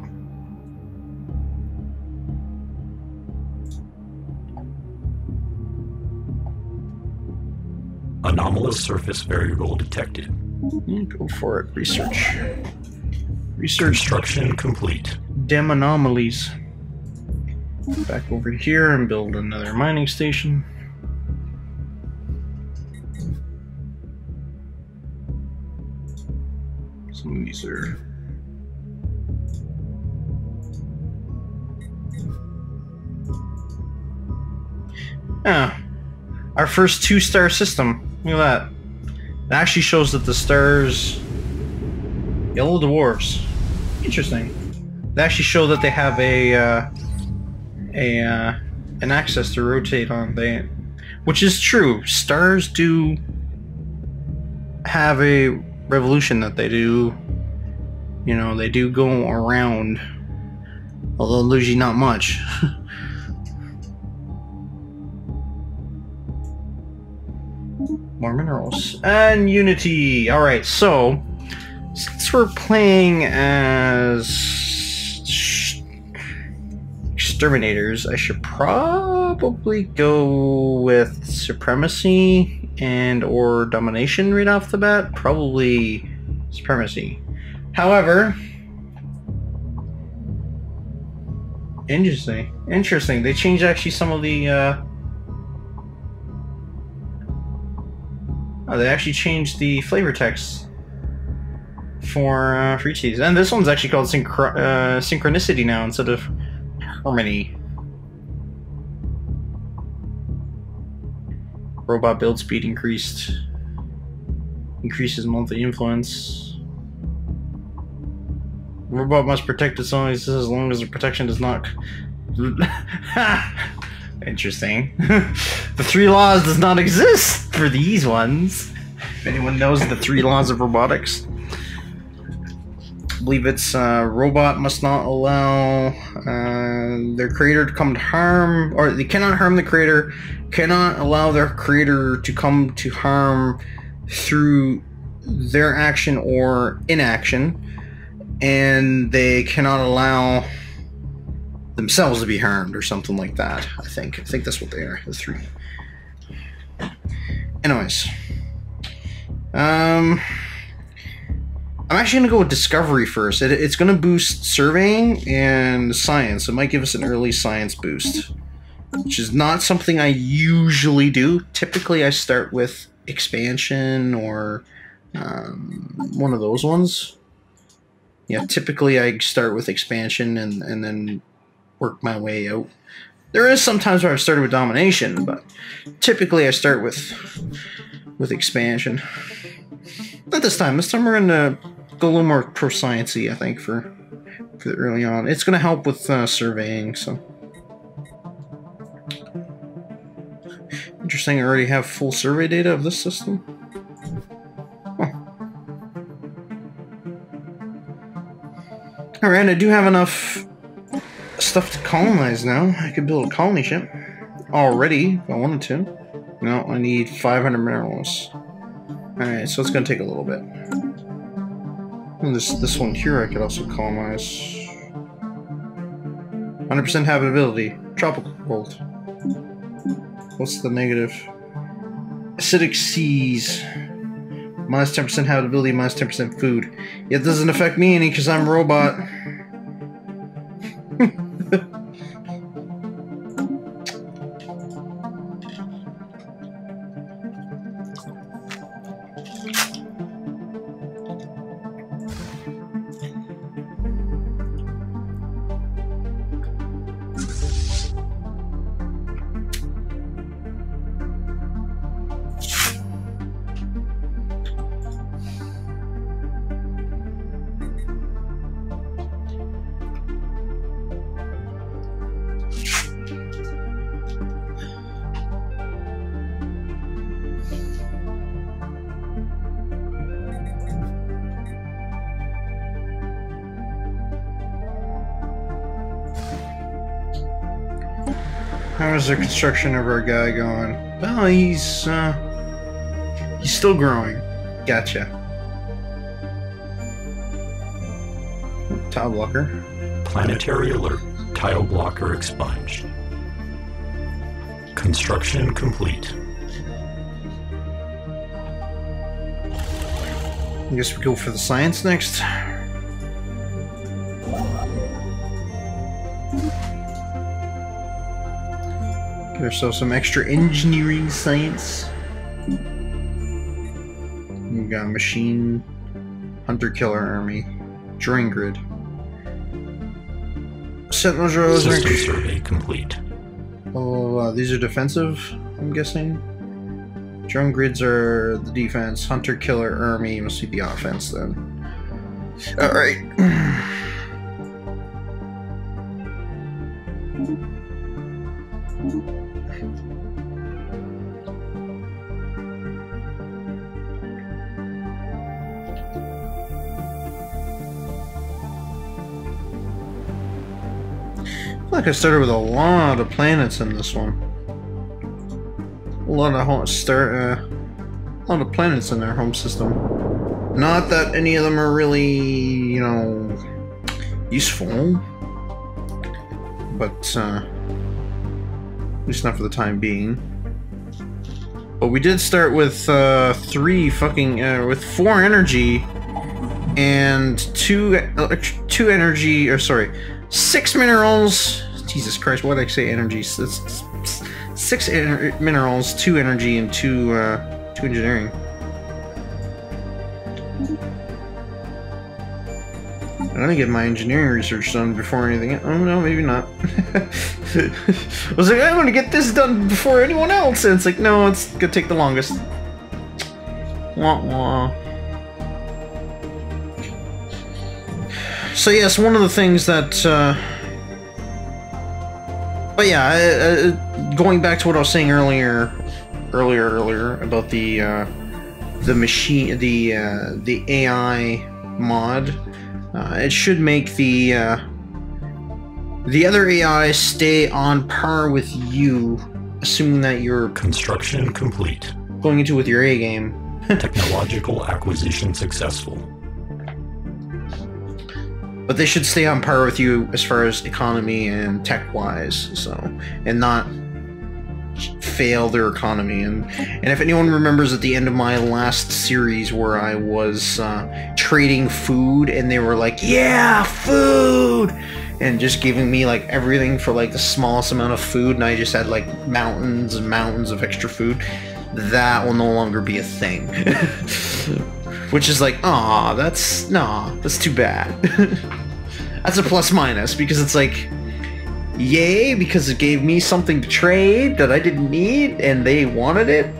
Anomalous surface variable detected. Go for it. Research. Research. Construction complete. Dim anomalies. Back over here and build another mining station. Some of these are... Ah, our first 2-star system. Look at that. It actually shows that the stars... Yellow dwarfs. Interesting. They actually show that they have an axis to rotate on. Which is true. Stars do have a revolution that they do. You know, they do go around. Although usually not much. More minerals. And Unity. Alright, so since we're playing as exterminators, I should probably go with supremacy and or domination right off the bat. Probably supremacy. However, interesting. They changed actually some of the they actually changed the flavor text for each of these. And this one's actually called synchronicity now instead of harmony. Robot build speed increased. Increases monthly influence. Robot must protect its own as long as the protection does not... Interesting. The 3 laws does not exist for these ones. If anyone knows the 3 laws of robotics. I believe it's robot must not allow their creator to come to harm, or they cannot harm the creator, cannot allow their creator to come to harm through their action or inaction, and they cannot allow themselves to be harmed or something like that. I think that's what they are, the 3. Anyways, I'm actually gonna go with discovery first. It's gonna boost surveying and science. It might give us an early science boost, which is not something I usually do. Typically I start with expansion or one of those ones. Yeah, typically I start with expansion and then work my way out. There is sometimes where I've started with domination, but typically I start with expansion. Not this time. This time we're gonna go a little more pro-science-y, I think, for the early on. It's gonna help with surveying, so. saying I already have full survey data of this system? Huh. Alright, I do have enough stuff to colonize now. I could build a colony ship. Already, if I wanted to. No, I need 500 minerals. Alright, so it's gonna take a little bit. And this one here I could also colonize. 100% habitability. Tropical world. What's the negative? Acidic seas. Minus 10% habitability, minus 10% food. It doesn't affect me any because I'm a robot. How's the construction of our guy going? Well, he's still growing. Gotcha. Tile blocker. Planetary alert. Tile blocker expunged. Construction complete. I guess we go for the science next. Get ourselves some extra engineering science. We've got machine, hunter-killer army, drawing grid. Sentinel rows. System survey complete. Oh, these are defensive, I'm guessing. Drone grids are the defense. Hunter-killer army must be the offense then. Alright. I feel like I started with a lot of planets in this one. A lot of planets in their home system. Not that any of them are really, you know, useful, but at least not for the time being. But we did start with with 4 energy and 2 energy, or sorry, 6 minerals. Jesus Christ, why did I say energy? 6 minerals, 2 energy, and 2 engineering. I'm gonna get my engineering research done before anything. Oh no, maybe not. I was like, I want to get this done before anyone else, and it's like, no, it's gonna take the longest. Wah wah. So yes, one of the things that. But yeah, going back to what I was saying earlier about the machine, the AI mod. It should make the other AI stay on par with you, assuming that you're construction complete. Going into it with your A game. Technological acquisition successful. But they should stay on par with you as far as economy and tech-wise, so, and not fail their economy. And if anyone remembers at the end of my last series where I was trading food and they were like, yeah, food, and just giving me like everything for like the smallest amount of food, and I just had like mountains and mountains of extra food, that will no longer be a thing. Which is like, aw, that's too bad. That's a plus minus, because it's like, yay, because it gave me something to trade that I didn't need, and they wanted it.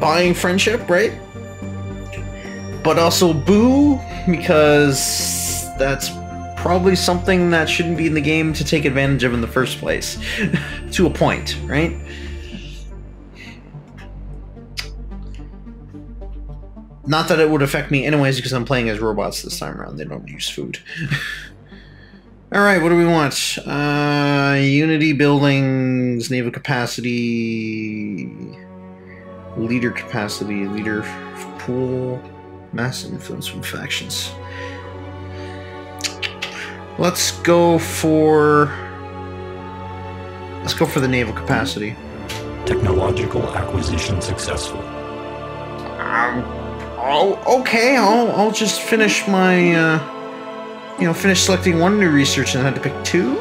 Buying friendship, right? But also boo, because that's probably something that shouldn't be in the game to take advantage of in the first place. To a point, right? Not that it would affect me anyways, because I'm playing as robots this time around. They don't use food. Alright, what do we want? Unity buildings, naval capacity, leader capacity, leader pool, mass influence from factions. Let's go for the naval capacity. Technological acquisition successful. Okay, I'll just finish my finish selecting one new research and I had to pick two?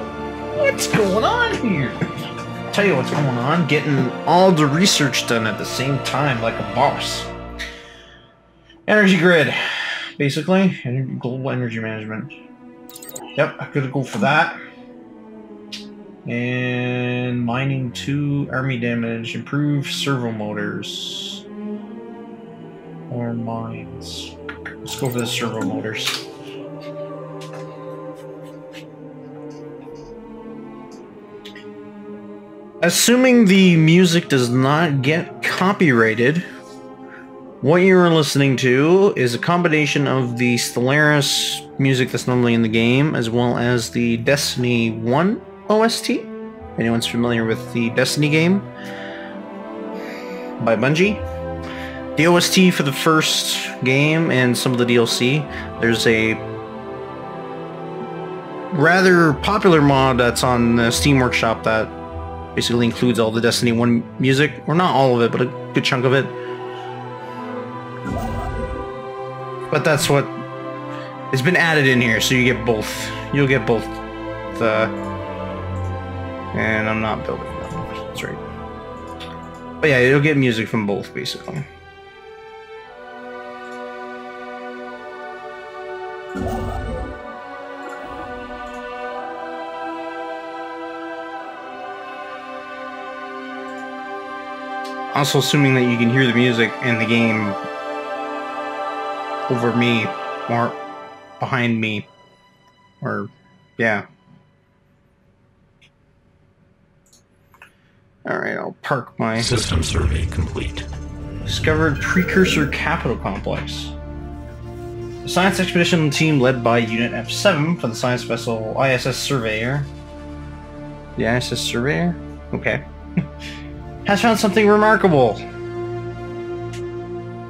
What's going on here? I'll tell you what's going on. Getting all the research done at the same time like a boss. Energy grid, basically. Global energy management. Yep, I could go for that. And mining 2, army damage, improve servo motors. Or mines. Let's go for the servo motors. Assuming the music does not get copyrighted, what you are listening to is a combination of the Stellaris music that's normally in the game, as well as the Destiny 1 OST. If anyone's familiar with the Destiny game by Bungie. The OST for the first game and some of the DLC, there's a rather popular mod that's on the Steam Workshop that basically includes all the Destiny 1 music, or not all of it, but a good chunk of it. But that's what it's been added in here, so you get both. You'll get both. And I'm not building them. That's right. But yeah, you'll get music from both, basically. Also, assuming that you can hear the music in the game over me, or behind me, or, yeah. Alright, I'll park my... System survey complete. Discovered Precursor Capital Complex. A science expedition team led by Unit F7 for the science vessel ISS Surveyor. The ISS Surveyor? Okay. Has found something remarkable.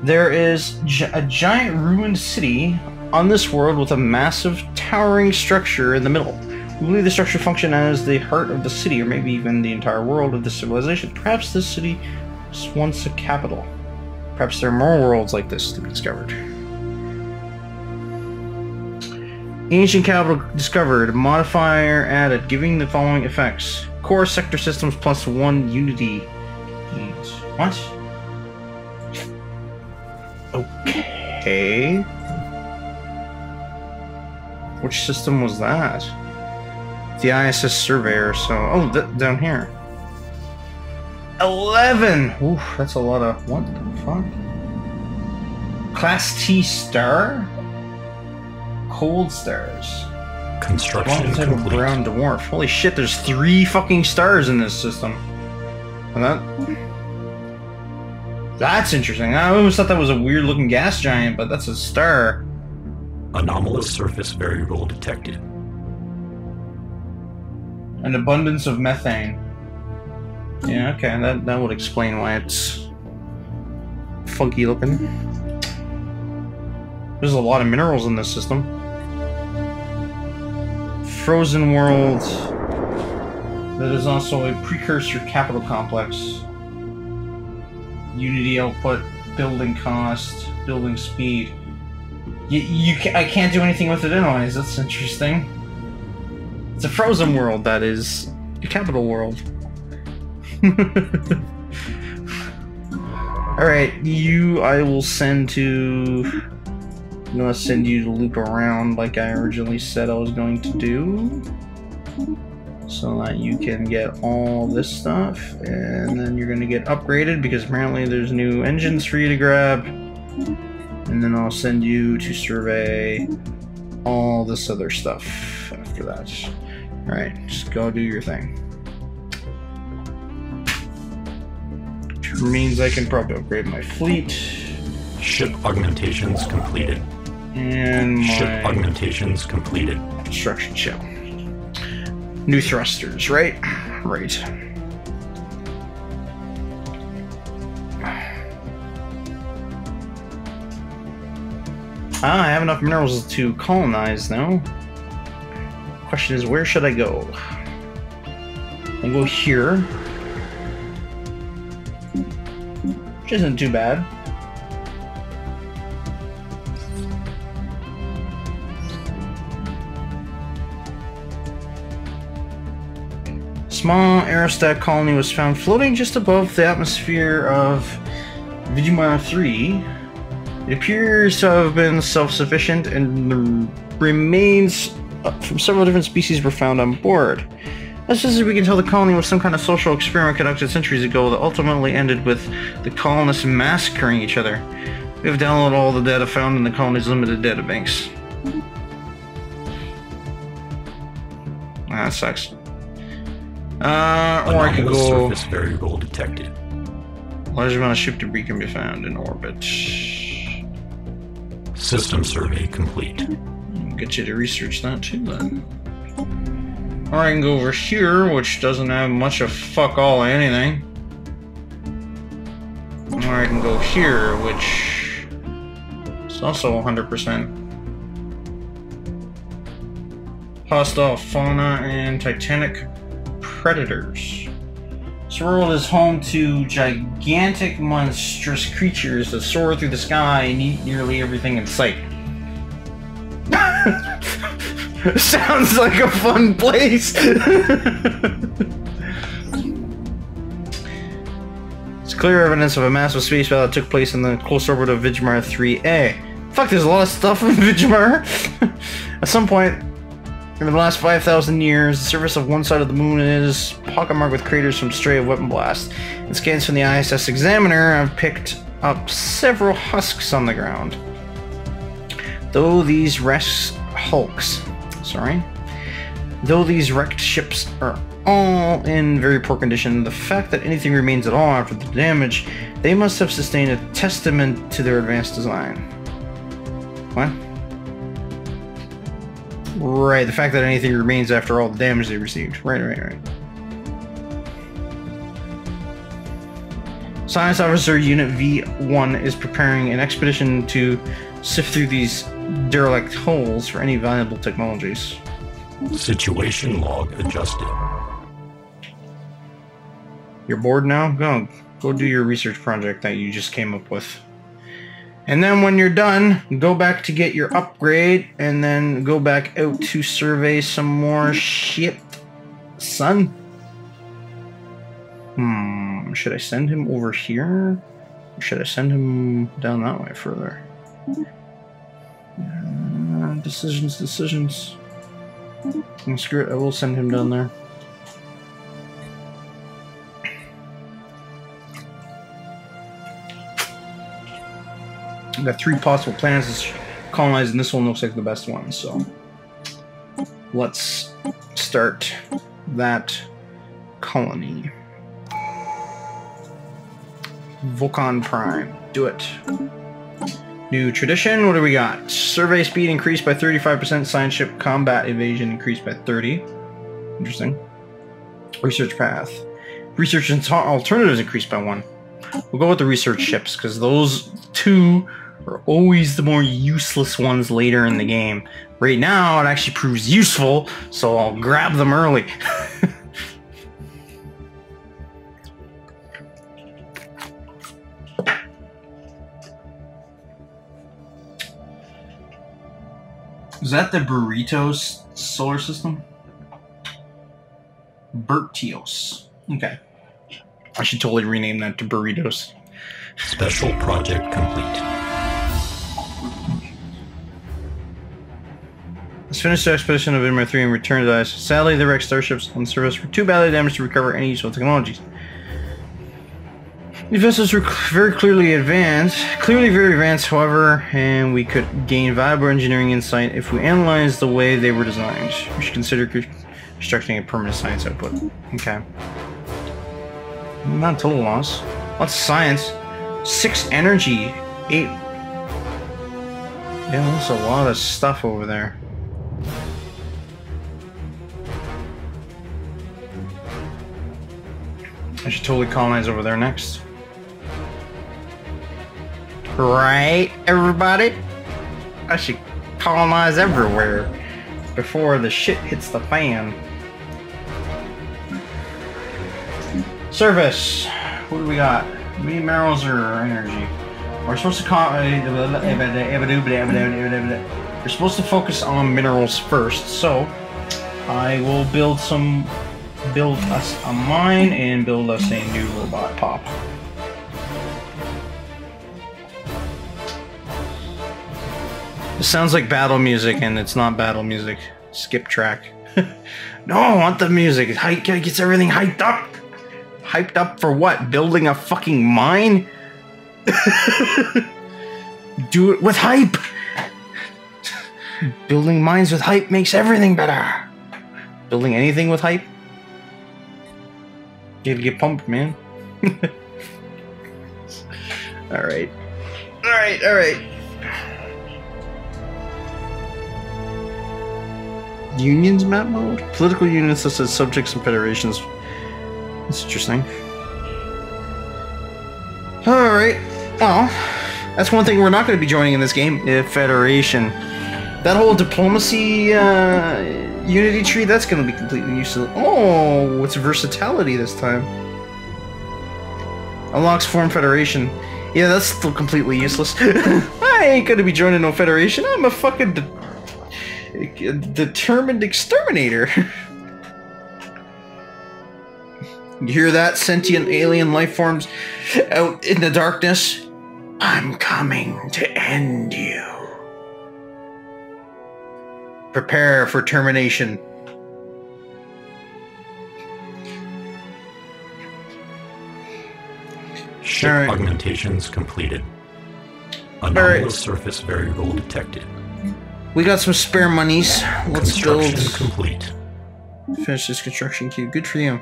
There is a giant ruined city on this world with a massive towering structure in the middle. We believe the structure functions as the heart of the city, or maybe even the entire world of the civilization. Perhaps this city was once a capital. Perhaps there are more worlds like this to be discovered. Ancient capital discovered. Modifier added, giving the following effects. Core sector systems plus 1 unity. What? Okay. Which system was that? The ISS Surveyor, so... Oh, down here. 11! Oof, that's a lot of... What the fuck? Class T star? Cold stars. Construction type of brown dwarf. Holy shit, there's 3 fucking stars in this system. And that's interesting. I always thought that was a weird looking gas giant, but that's a star. Anomalous surface variable detected. An abundance of methane. Yeah, okay, that would explain why it's funky looking. There's a lot of minerals in this system. Frozen world. That is also a precursor capital complex. Unity output, building cost, building speed. I can't do anything with it anyways. That's interesting. It's a frozen world. That is a capital world. All right, I will send to. I'm gonna send you to loop around like I originally said I was going to do, so that you can get all this stuff, and then you're gonna get upgraded because apparently there's new engines for you to grab, and then I'll send you to survey all this other stuff after that. Alright, just go do your thing. Which means I can probably upgrade my fleet. Ship augmentations completed. And ship augmentations completed. Construction ship. New thrusters, right? Right. I have enough minerals to colonize now. Question is, where should I go? I'll go here. Which isn't too bad. Small aerostat colony was found floating just above the atmosphere of Vigimar 3. It appears to have been self-sufficient, and the remains from several different species were found on board. As best as we can tell, the colony was some kind of social experiment conducted centuries ago that ultimately ended with the colonists massacring each other. We have downloaded all the data found in the colony's limited databanks. That sucks. Or I could go... surface variable detected. Large amount of ship debris can be found in orbit. System survey complete. I'll get you to research that too then. Or I can go over here, which doesn't have much of fuck all anything. Or I can go here, which is also 100%. Hostile fauna and titanic predators. This world is home to gigantic, monstrous creatures that soar through the sky and eat nearly everything in sight. Sounds like a fun place! It's clear evidence of a massive space battle that took place in the close orbit of Vigimar 3A. Fuck, there's a lot of stuff in Vigimar! At some point in the last 5,000 years, the surface of one side of the moon is pockmarked with craters from stray weapon blasts. And scans from the ISS Examiner have picked up several husks on the ground. Though these wrecked ships are all in very poor condition, the fact that anything remains at all after the damage, they must have sustained a testament to their advanced design. What? Right, the fact that anything remains after all the damage they received. Right. Science Officer Unit V1 is preparing an expedition to sift through these derelict holes for any valuable technologies. Situation log adjusted. You're bored now? Go do your research project that you just came up with. And then when you're done, go back to get your upgrade, and then go back out to survey some more shit, son. Should I send him over here? Or should I send him down that way further? Decisions. And screw it, I will send him down there. I've got 3 possible planets to colonize, and this one looks like the best one, so let's start that colony. Vulcan Prime. Do it. New tradition, what do we got? Survey speed increased by 35%, science ship combat evasion increased by 30. Interesting. Research path. Research and alternatives increased by 1. We'll go with the research ships, because those 2 are always the more useless ones later in the game. Right now, it actually proves useful, so I'll grab them early. Is that the Burritos solar system? Burtios. Okay. I should totally rename that to Burritos. Special project complete. Let's finish the expedition of Vigimar 3 and return to ISS. Sadly, the wrecked starships on service were too badly damaged to recover any useful technologies. These vessels were very very advanced, however, and we could gain valuable engineering insight if we analyze the way they were designed. We should consider constructing a permanent science output. Okay. Not total loss. Lots of science. 6 energy, 8 Yeah, there's a lot of stuff over there. I should totally colonize over there next. Right, everybody? I should colonize everywhere before the shit hits the fan. Service. What do we got? We need minerals or energy? We're supposed to we're supposed to focus on minerals first, so I will build us a mine and build us a new robot pop. It sounds like battle music, and it's not battle music. Skip track. No, I want the music. It gets everything hyped up. Hyped up for what? Building a fucking mine? Do it with hype. Building mines with hype makes everything better. Building anything with hype? You gotta get pumped, man. Alright. Alright. Unions map mode? Political unions such as subjects and federations. That's interesting. Alright. Well, that's one thing we're not going to be joining in this game. Federation. That whole diplomacy unity tree, that's going to be completely useless. Oh, it's versatility this time. Unlocks form federation. Yeah, that's still completely useless. I ain't going to be joining no federation. I'm a fucking determined exterminator. You hear that, sentient alien life forms out in the darkness? I'm coming to end you. Prepare for termination. Ship augmentations completed. Anomalous surface variable detected. We got some spare monies. Let's build. Complete. Finish this construction queue. Good for you.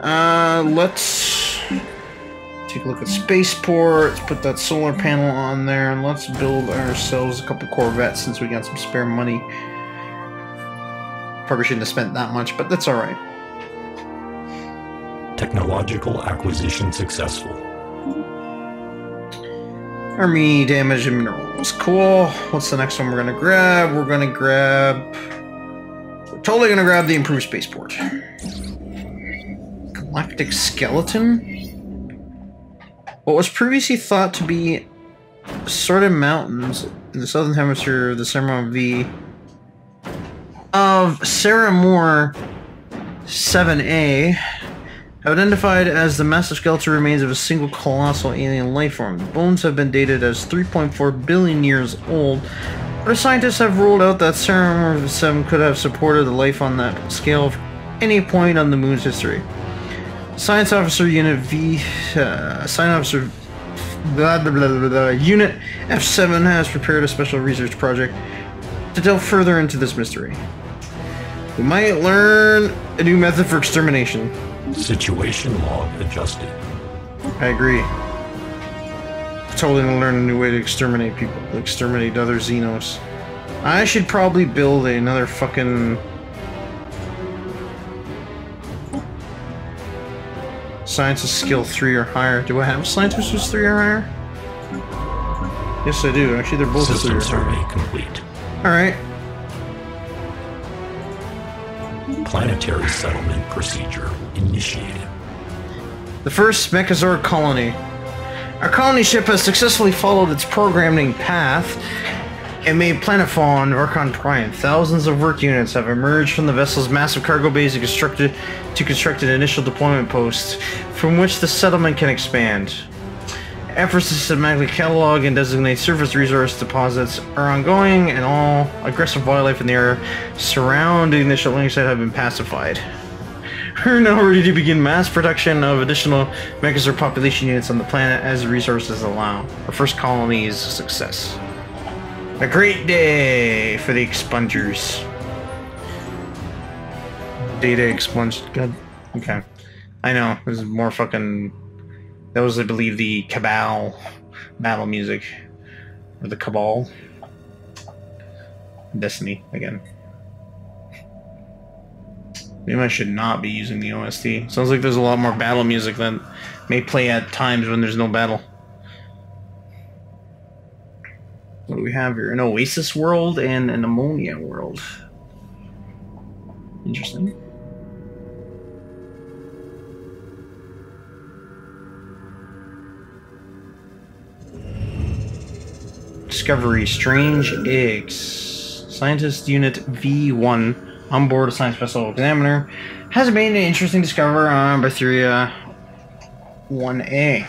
Let's take a look at spaceport. Let's put that solar panel on there, and let's build ourselves a couple Corvettes since we got some spare money. Probably shouldn't have spent that much, but that's alright. Technological acquisition successful. Army damage and minerals. Cool. What's the next one we're gonna grab? We're totally gonna grab the improved spaceport. Galactic skeleton? What was previously thought to be assorted mountains in the southern hemisphere of the Sermon of Sarah Moore 7A, identified as the massive skeletal remains of a single colossal alien life form. The bones have been dated as 3.4 billion years old, but scientists have ruled out that Sarah Moore 7 could have supported the life on that scale at any point on the moon's history. Science Officer Unit Science Officer Unit F7 has prepared a special research project to delve further into this mystery. We might learn a new method for extermination. Situation log adjusted. I agree. Totally gonna learn a new way to exterminate people, exterminate other xenos. I should probably build another fucking Scientist skill 3 or higher. Do I have scientists who's 3 or higher? Yes, I do. Actually, they're both 3 or higher. Complete. Alright. Planetary settlement procedure initiated. The first Mechazord colony. Our colony ship has successfully followed its programming path and made planetfall on Orcon Prime. Thousands of work units have emerged from the vessel's massive cargo bays and constructed an initial deployment post from which the settlement can expand. Efforts to systematically catalog and designate surface resource deposits are ongoing, and all aggressive wildlife in the area surrounding the initial landing site have been pacified. We're now ready to begin mass production of additional Mechazord population units on the planet as the resources allow. Our first colony is a success. A great day for the expungers. Data expunged. Good. Okay. I know. This is more fucking... That was, I believe, the Cabal battle music. Or the Cabal. Destiny again. Maybe I should not be using the OST. Sounds like there's a lot more battle music that may play at times when there's no battle. What do we have here? An Oasis world and an Ammonia world. Interesting. Discovery, strange eggs. Scientist Unit V1 on board a science vessel Examiner has made an interesting discovery on Batheria 1A.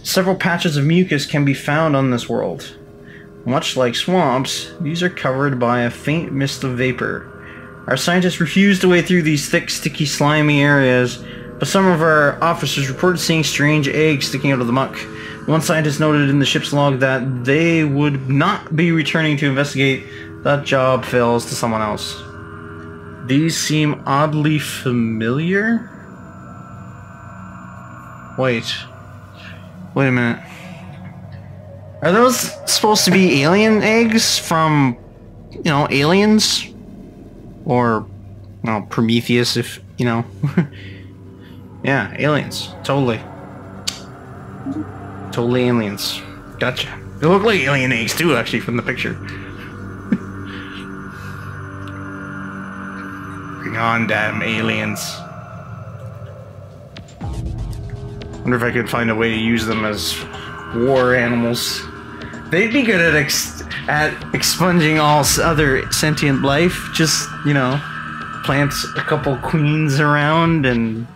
Several patches of mucus can be found on this world. Much like swamps, these are covered by a faint mist of vapor. Our scientists refuse to wade through these thick, sticky, slimy areas, but some of our officers reported seeing strange eggs sticking out of the muck. One scientist noted in the ship's log that they would not be returning to investigate. That job fails to someone else. These seem oddly familiar? Wait a minute. Are those supposed to be alien eggs from, you know, Aliens? Or, well, Prometheus, if, you know. Yeah, aliens. Totally. Totally aliens. Gotcha. They look like alien eggs too, actually, from the picture. Bring on, damn aliens. Wonder if I could find a way to use them as war animals. They'd be good at expunging all other sentient life. Just, you know, plant a couple queens around and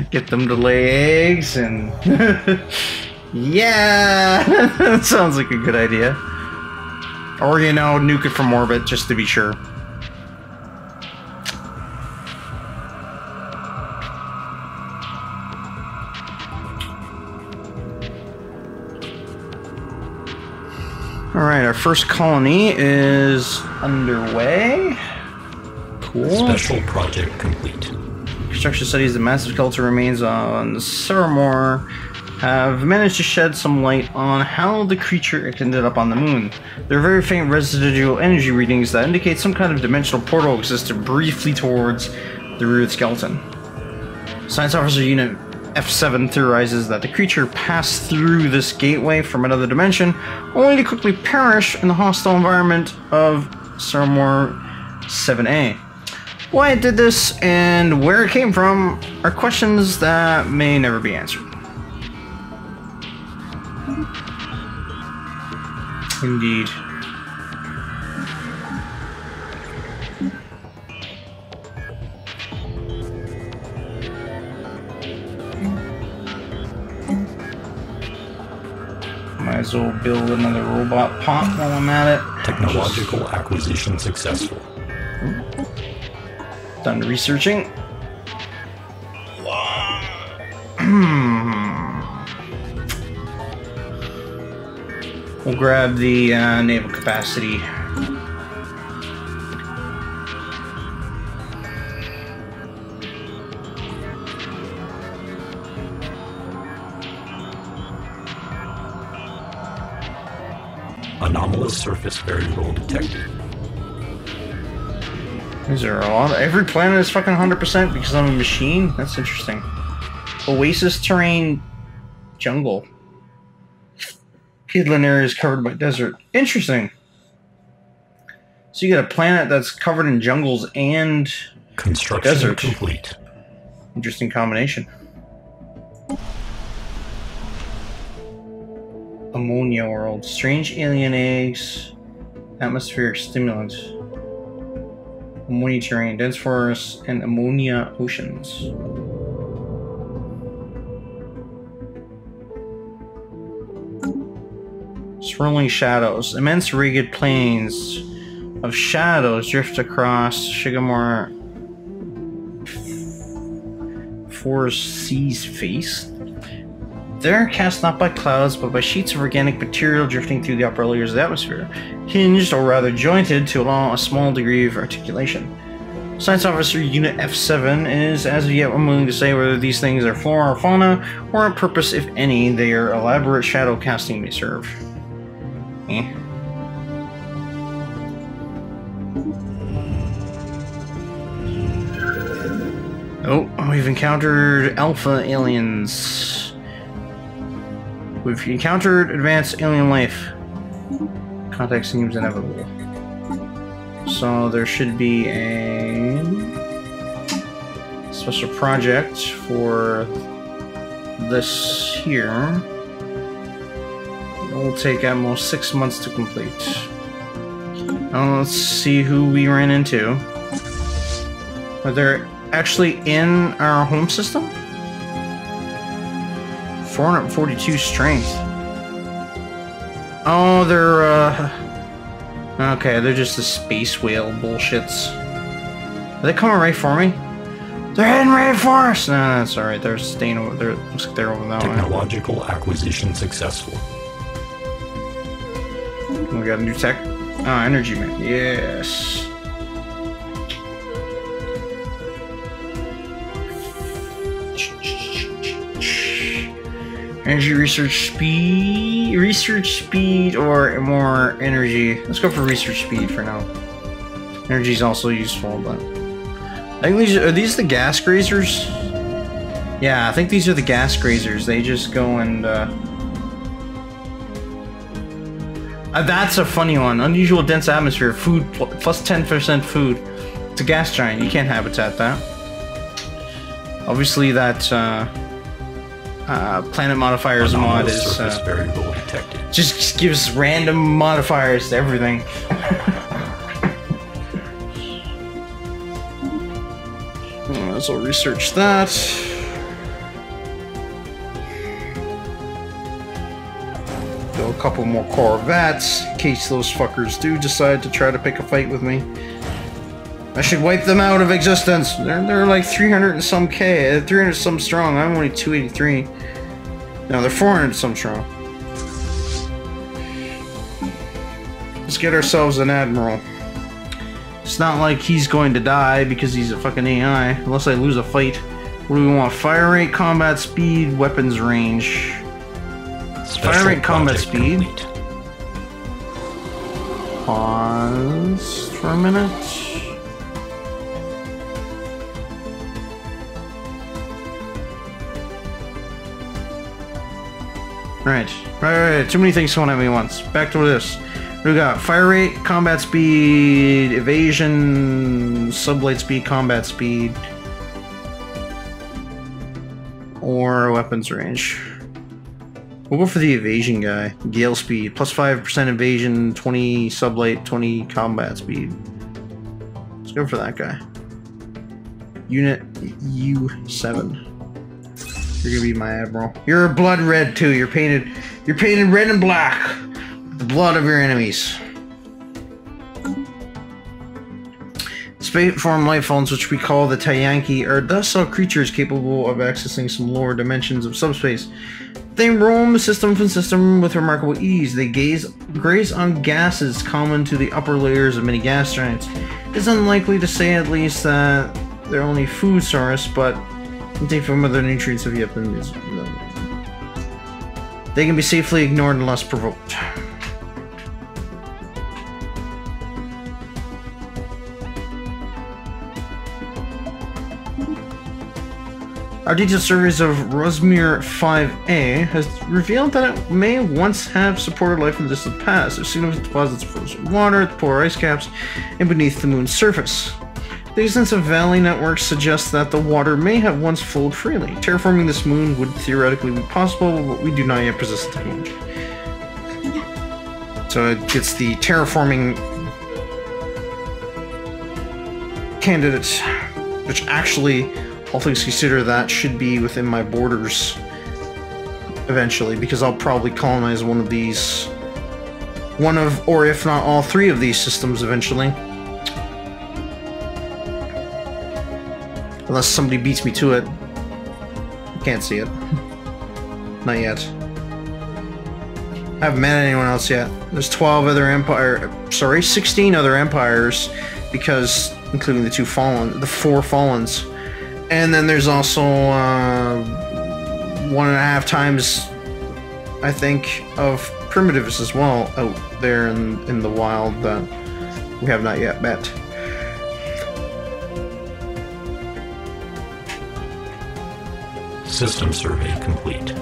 get them to lay eggs and... Yeah! That sounds like a good idea. Or, you know, nuke it from orbit just to be sure. Alright, our first colony is underway. Cool. Special project complete. Construction studies the massive skeletal remains on Saramor have managed to shed some light on how the creature ended up on the moon. There are very faint residual energy readings that indicate some kind of dimensional portal existed briefly towards the rear of the skeleton. Science Officer Unit F7 theorizes that the creature passed through this gateway from another dimension, only to quickly perish in the hostile environment of Saramor 7A. Why it did this and where it came from are questions that may never be answered. Indeed. Might as well build another robot pot while I'm at it. Technological acquisition successful. Done researching. We'll grab the naval capacity. Anomalous surface variable detected. These are a lot. Every planet is fucking 100% because I'm a machine? That's interesting. Oasis terrain jungle. Headland area is covered by desert. Interesting. So you got a planet that's covered in jungles and construction desert. Complete. Interesting combination. Ammonia world. Strange alien eggs. Atmospheric stimulant. Ammonia terrain. Dense forests and ammonia oceans. Swirling shadows. Immense ragged plains of shadows drift across Shigamore Forest Sea's face. They're cast not by clouds, but by sheets of organic material drifting through the upper layers of the atmosphere, hinged or rather jointed to allow a small degree of articulation. Science Officer Unit F7 is as of yet unwilling to say whether these things are flora or fauna, or what purpose, if any, their elaborate shadow casting may serve. Oh, we've encountered alpha aliens. We've encountered advanced alien life. Contact seems inevitable. So there should be a special project for this here. It will take at most 6 months to complete. Now let's see who we ran into. Are they actually in our home system? 442 strength. Oh, they're okay, they're just the space whale bullshits. Are they coming right for me? They're heading right for us! No, that's alright, they're staying over there. Looks like they're over that way. Technological acquisition successful. We got a new tech. Ah, energy man. Yes. Energy research speed or more energy. Let's go for research speed for now. Energy is also useful, but I think are these the gas grazers? Yeah, I think these are the gas grazers. They just go and that's a funny one. Unusual dense atmosphere. Food plus 10% food. It's a gas giant. You can't habitat that. Obviously, that planet modifiers mod is variable detected. Just gives random modifiers to everything. So I'll research that. Do a couple more Corvettes in case those fuckers do decide to try to pick a fight with me. I should wipe them out of existence. They're like 300 and some K, 300 some strong. I'm only 283. No, they're 400 some strong. Let's get ourselves an admiral. It's not like he's going to die because he's a fucking AI, unless I lose a fight. What do we want? Fire rate, combat speed, weapons range. Fire rate, combat speed. Pause for a minute. Right. Too many things going at me once. Back to this. We got fire rate, combat speed, evasion, sublight speed, combat speed, or weapons range. We'll go for the evasion guy. Gale speed, plus 5% evasion, 20 sublight, 20 combat speed. Let's go for that guy. Unit U7. You're gonna be my admiral. You're blood red too. You're painted red and black. The blood of your enemies. Space-form life forms, which we call the Tayanki, are docile creatures capable of accessing some lower dimensions of subspace. They roam system from system with remarkable ease. They graze on gases common to the upper layers of many gas giants. It's unlikely to say, at least, that they're only food source, but take from other nutrients have yet been used. They can be safely ignored unless provoked. Our detailed surveys of Rosmere 5A has revealed that it may once have supported life in the distant past. There's significant deposits of frozen water, polar ice caps, and beneath the moon's surface. The existence of valley networks suggests that the water may have once flowed freely. Terraforming this moon would theoretically be possible, but we do not yet possess the technology. So it gets the terraforming candidates, which actually, all things considered, that should be within my borders eventually, because I'll probably colonize one of these, or if not all three of these systems eventually. Unless somebody beats me to it. I can't see it. Not yet. I haven't met anyone else yet. There's 16 other empires, because including the 4 fallens. And then there's also 1.5 times, I think, of primitives as well out there in the wild that we have not yet met. System survey complete.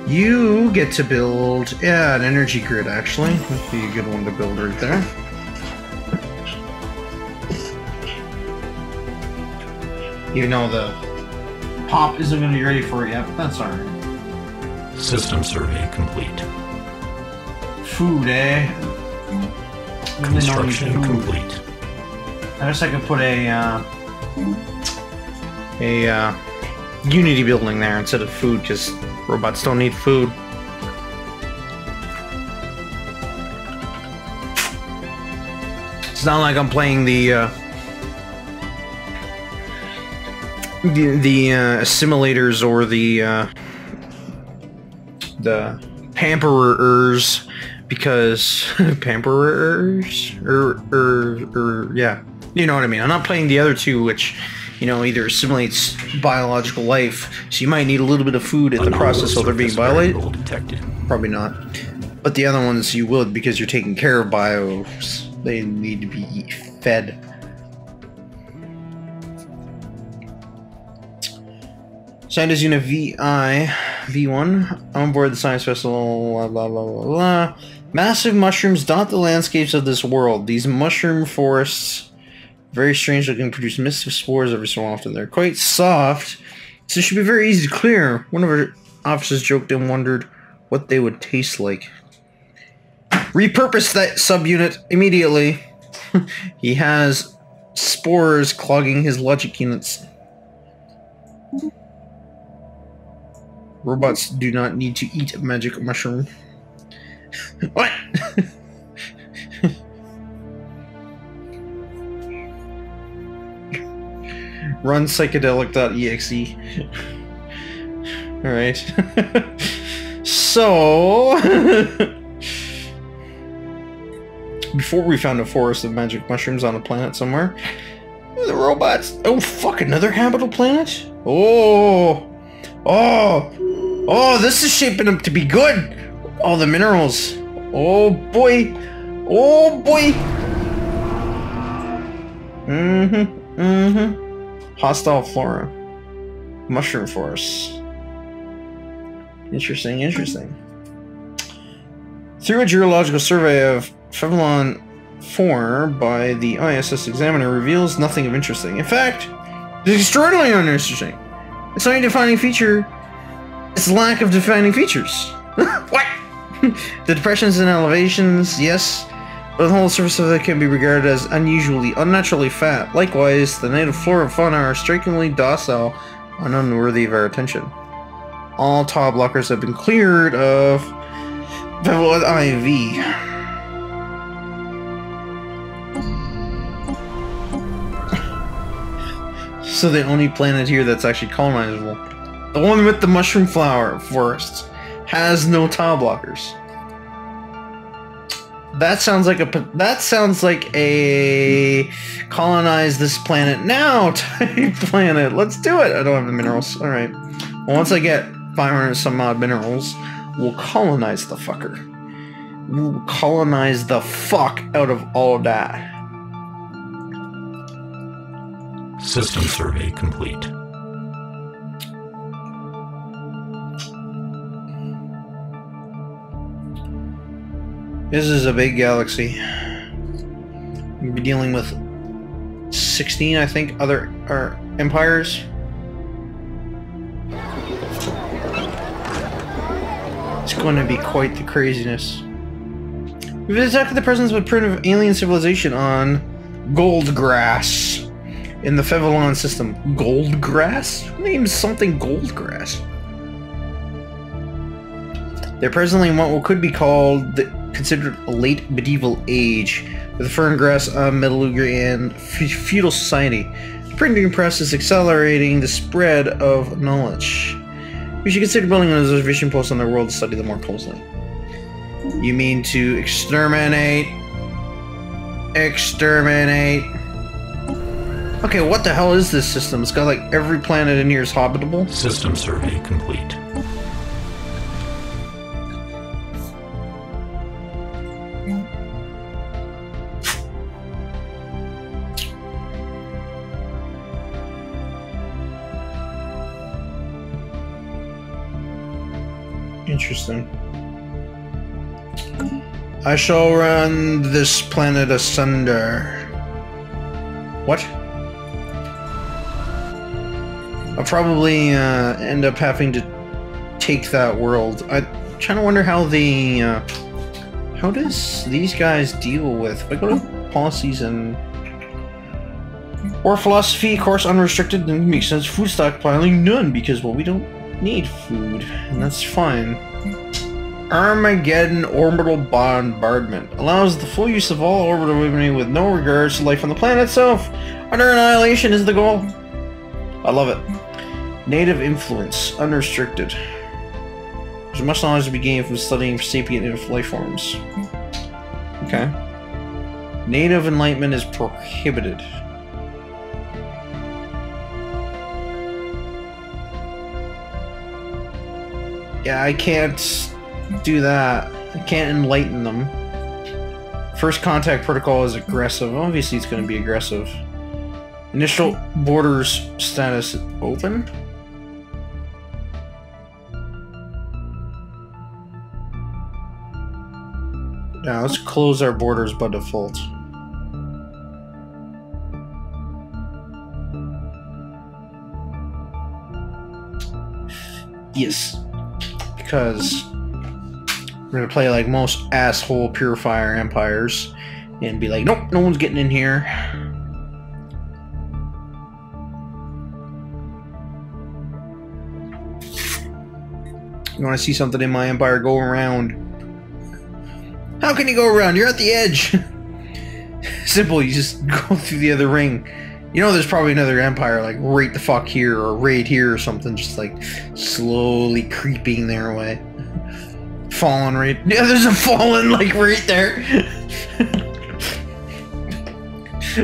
You get to build, yeah, an energy grid, actually. That'd be a good one to build right there. Even though the pop isn't going to be ready for it yet, but that's alright. System survey complete. Food, eh? Construction complete. I guess I could put a Unity building there instead of food, because robots don't need food. It's not like I'm playing the assimilators or the pamperers, because pamperers yeah, you know what I mean. I'm not playing the other two, which, you know, either assimilates biological life, so you might need a little bit of food in the process while they're being violated. Probably not. But the other ones you would, because you're taking care of bios. They need to be fed. Scientist Unit V1 on board the science vessel. Blah blah blah blah blah. Massive mushrooms dot the landscapes of this world. These mushroom forests, very strange looking, produce mists of spores every so often. They're quite soft, so it should be very easy to clear. One of our officers joked and wondered what they would taste like. Repurpose that subunit immediately. He has spores clogging his logic units. Robots do not need to eat a magic mushroom. What? Run psychedelic.exe. Alright. So... before we found a forest of magic mushrooms on a planet somewhere. The robots... Oh, fuck, another habitable planet? Oh! Oh! Oh, this is shaping up to be good! All the minerals. Oh, boy! Oh, boy! Mm-hmm. Mm-hmm. Hostile flora. Mushroom forests. Interesting, interesting. Through a geological survey of Fevlon 4 by the ISS examiner reveals nothing of interesting. In fact, it's extraordinarily uninteresting. Its only defining feature is lack of defining features. What? The depressions and elevations, yes, but the whole surface of it can be regarded as unusually, unnaturally fat. Likewise, the native flora and fauna are strikingly docile and unworthy of our attention. All tile blockers have been cleared of Fevlon IV. So the only planet here that's actually colonizable, the one with the mushroom flower forests, has no tile blockers. That sounds like a colonize this planet now type planet. Let's do it. I don't have the minerals. All right. Well, once I get 500 some odd minerals, we'll colonize the fucker. We'll colonize the fuck out of all of that. System survey complete. This is a big galaxy. We'll be dealing with 16, I think, other empires. It's going to be quite the craziness. We've detected the presence of a primitive alien civilization on Goldgrass. In the Fevlon system. Goldgrass? Who names something Goldgrass? They're presently in what could be called considered a late medieval age, with fern grass, metallurgy, and feudal society. The printing press is accelerating the spread of knowledge. We should consider building an observation post on their world to study them more closely. You mean to exterminate? Exterminate. Okay, what the hell is this system? It's got like every planet in here is habitable. System survey complete. Interesting. I shall run this planet asunder. What? I'll probably end up having to take that world. I'm trying to wonder how the how does these guys deal with? If I go to policies and or philosophy, of course, unrestricted, then it makes sense. Food stockpiling, none, because well, we don't need food, and that's fine. Armageddon orbital bombardment allows the full use of all orbital weaponry with no regards to life on the planet itself. Utter annihilation is the goal. I love it. Native influence, unrestricted. There's much knowledge to be gained from studying sapient life forms. Okay. Native enlightenment is prohibited. Yeah, I can't do that. I can't enlighten them. First contact protocol is aggressive. Obviously it's going to be aggressive. Initial borders status open? Now let's close our borders by default. Yes. Because we're gonna play like most asshole purifier empires and be like, nope, no one's getting in here. You wanna see something in my empire? Go around. How can you go around? You're at the edge. Simple, you just go through the other ring. You know there's probably another empire like right the fuck here or right here or something, just like slowly creeping their way. Fallen right... Yeah, there's a fallen like right there.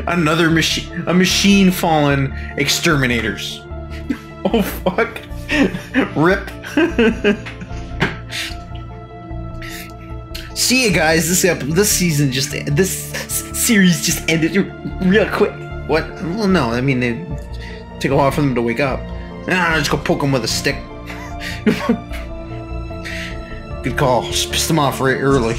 Another machine... A machine fallen exterminators. Oh fuck. Rip. See you guys, this series just ended real quick. What? Well, no, I mean, it take a while for them to wake up. Nah, just go poke them with a stick. Good call. Just piss them off right early.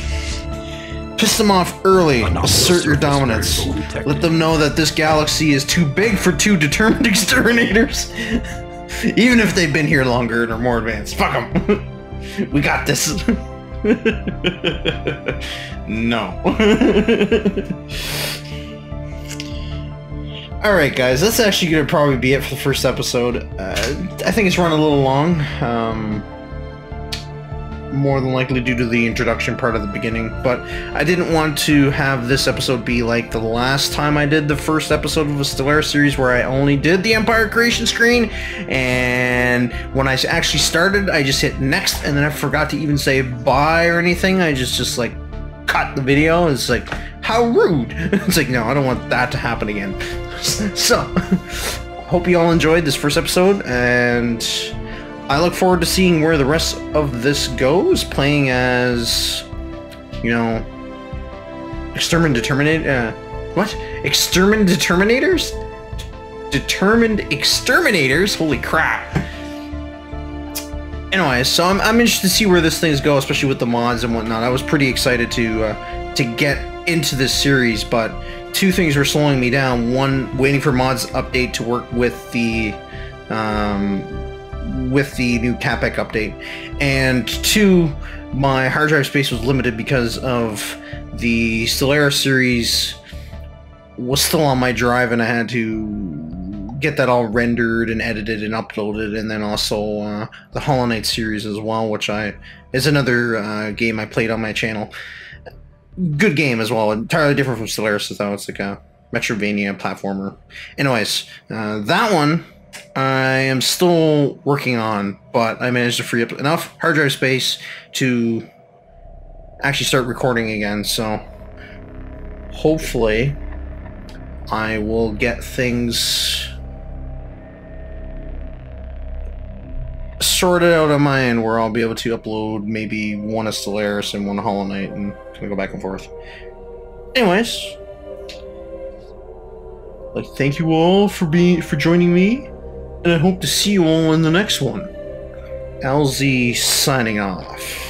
Piss them off early. Assert your dominance. Let them know that this galaxy is too big for two determined exterminators. Even if they've been here longer and are more advanced. Fuck them. We got this. No. Alright guys, that's actually going to probably be it for the first episode. I think it's run a little long. More than likely due to the introduction part of the beginning. But I didn't want to have this episode be like the last time I did the first episode of the Stellaris series where I only did the Empire creation screen. And when I actually started, I just hit next and then I forgot to even say bye or anything. I just like cut the video. It's like, how rude. It's like, no, I don't want that to happen again. So, hope you all enjoyed this first episode, and I look forward to seeing where the rest of this goes, playing as, you know, Exterminate what? Exterminate Determinators? Determined Exterminators? Holy crap. Anyway, so I'm interested to see where this things go, especially with the mods and whatnot. I was pretty excited to get into this series, but two things were slowing me down. One, waiting for mods update to work with the new Capek update, and two, my hard drive space was limited because of the Stellaris series was still on my drive, and I had to get that all rendered and edited and uploaded, and then also the Hollow Knight series as well, which is another game I played on my channel. Good game as well, entirely different from Stellaris though. It's like a Metroidvania platformer. Anyways, that one I am still working on, but I managed to free up enough hard drive space to actually start recording again, so hopefully I will get things sorted out on my end where I'll be able to upload maybe one of Stellaris and one Hollow Knight and kind of go back and forth. Anyways, like, thank you all for joining me, and I hope to see you all in the next one. LZ signing off.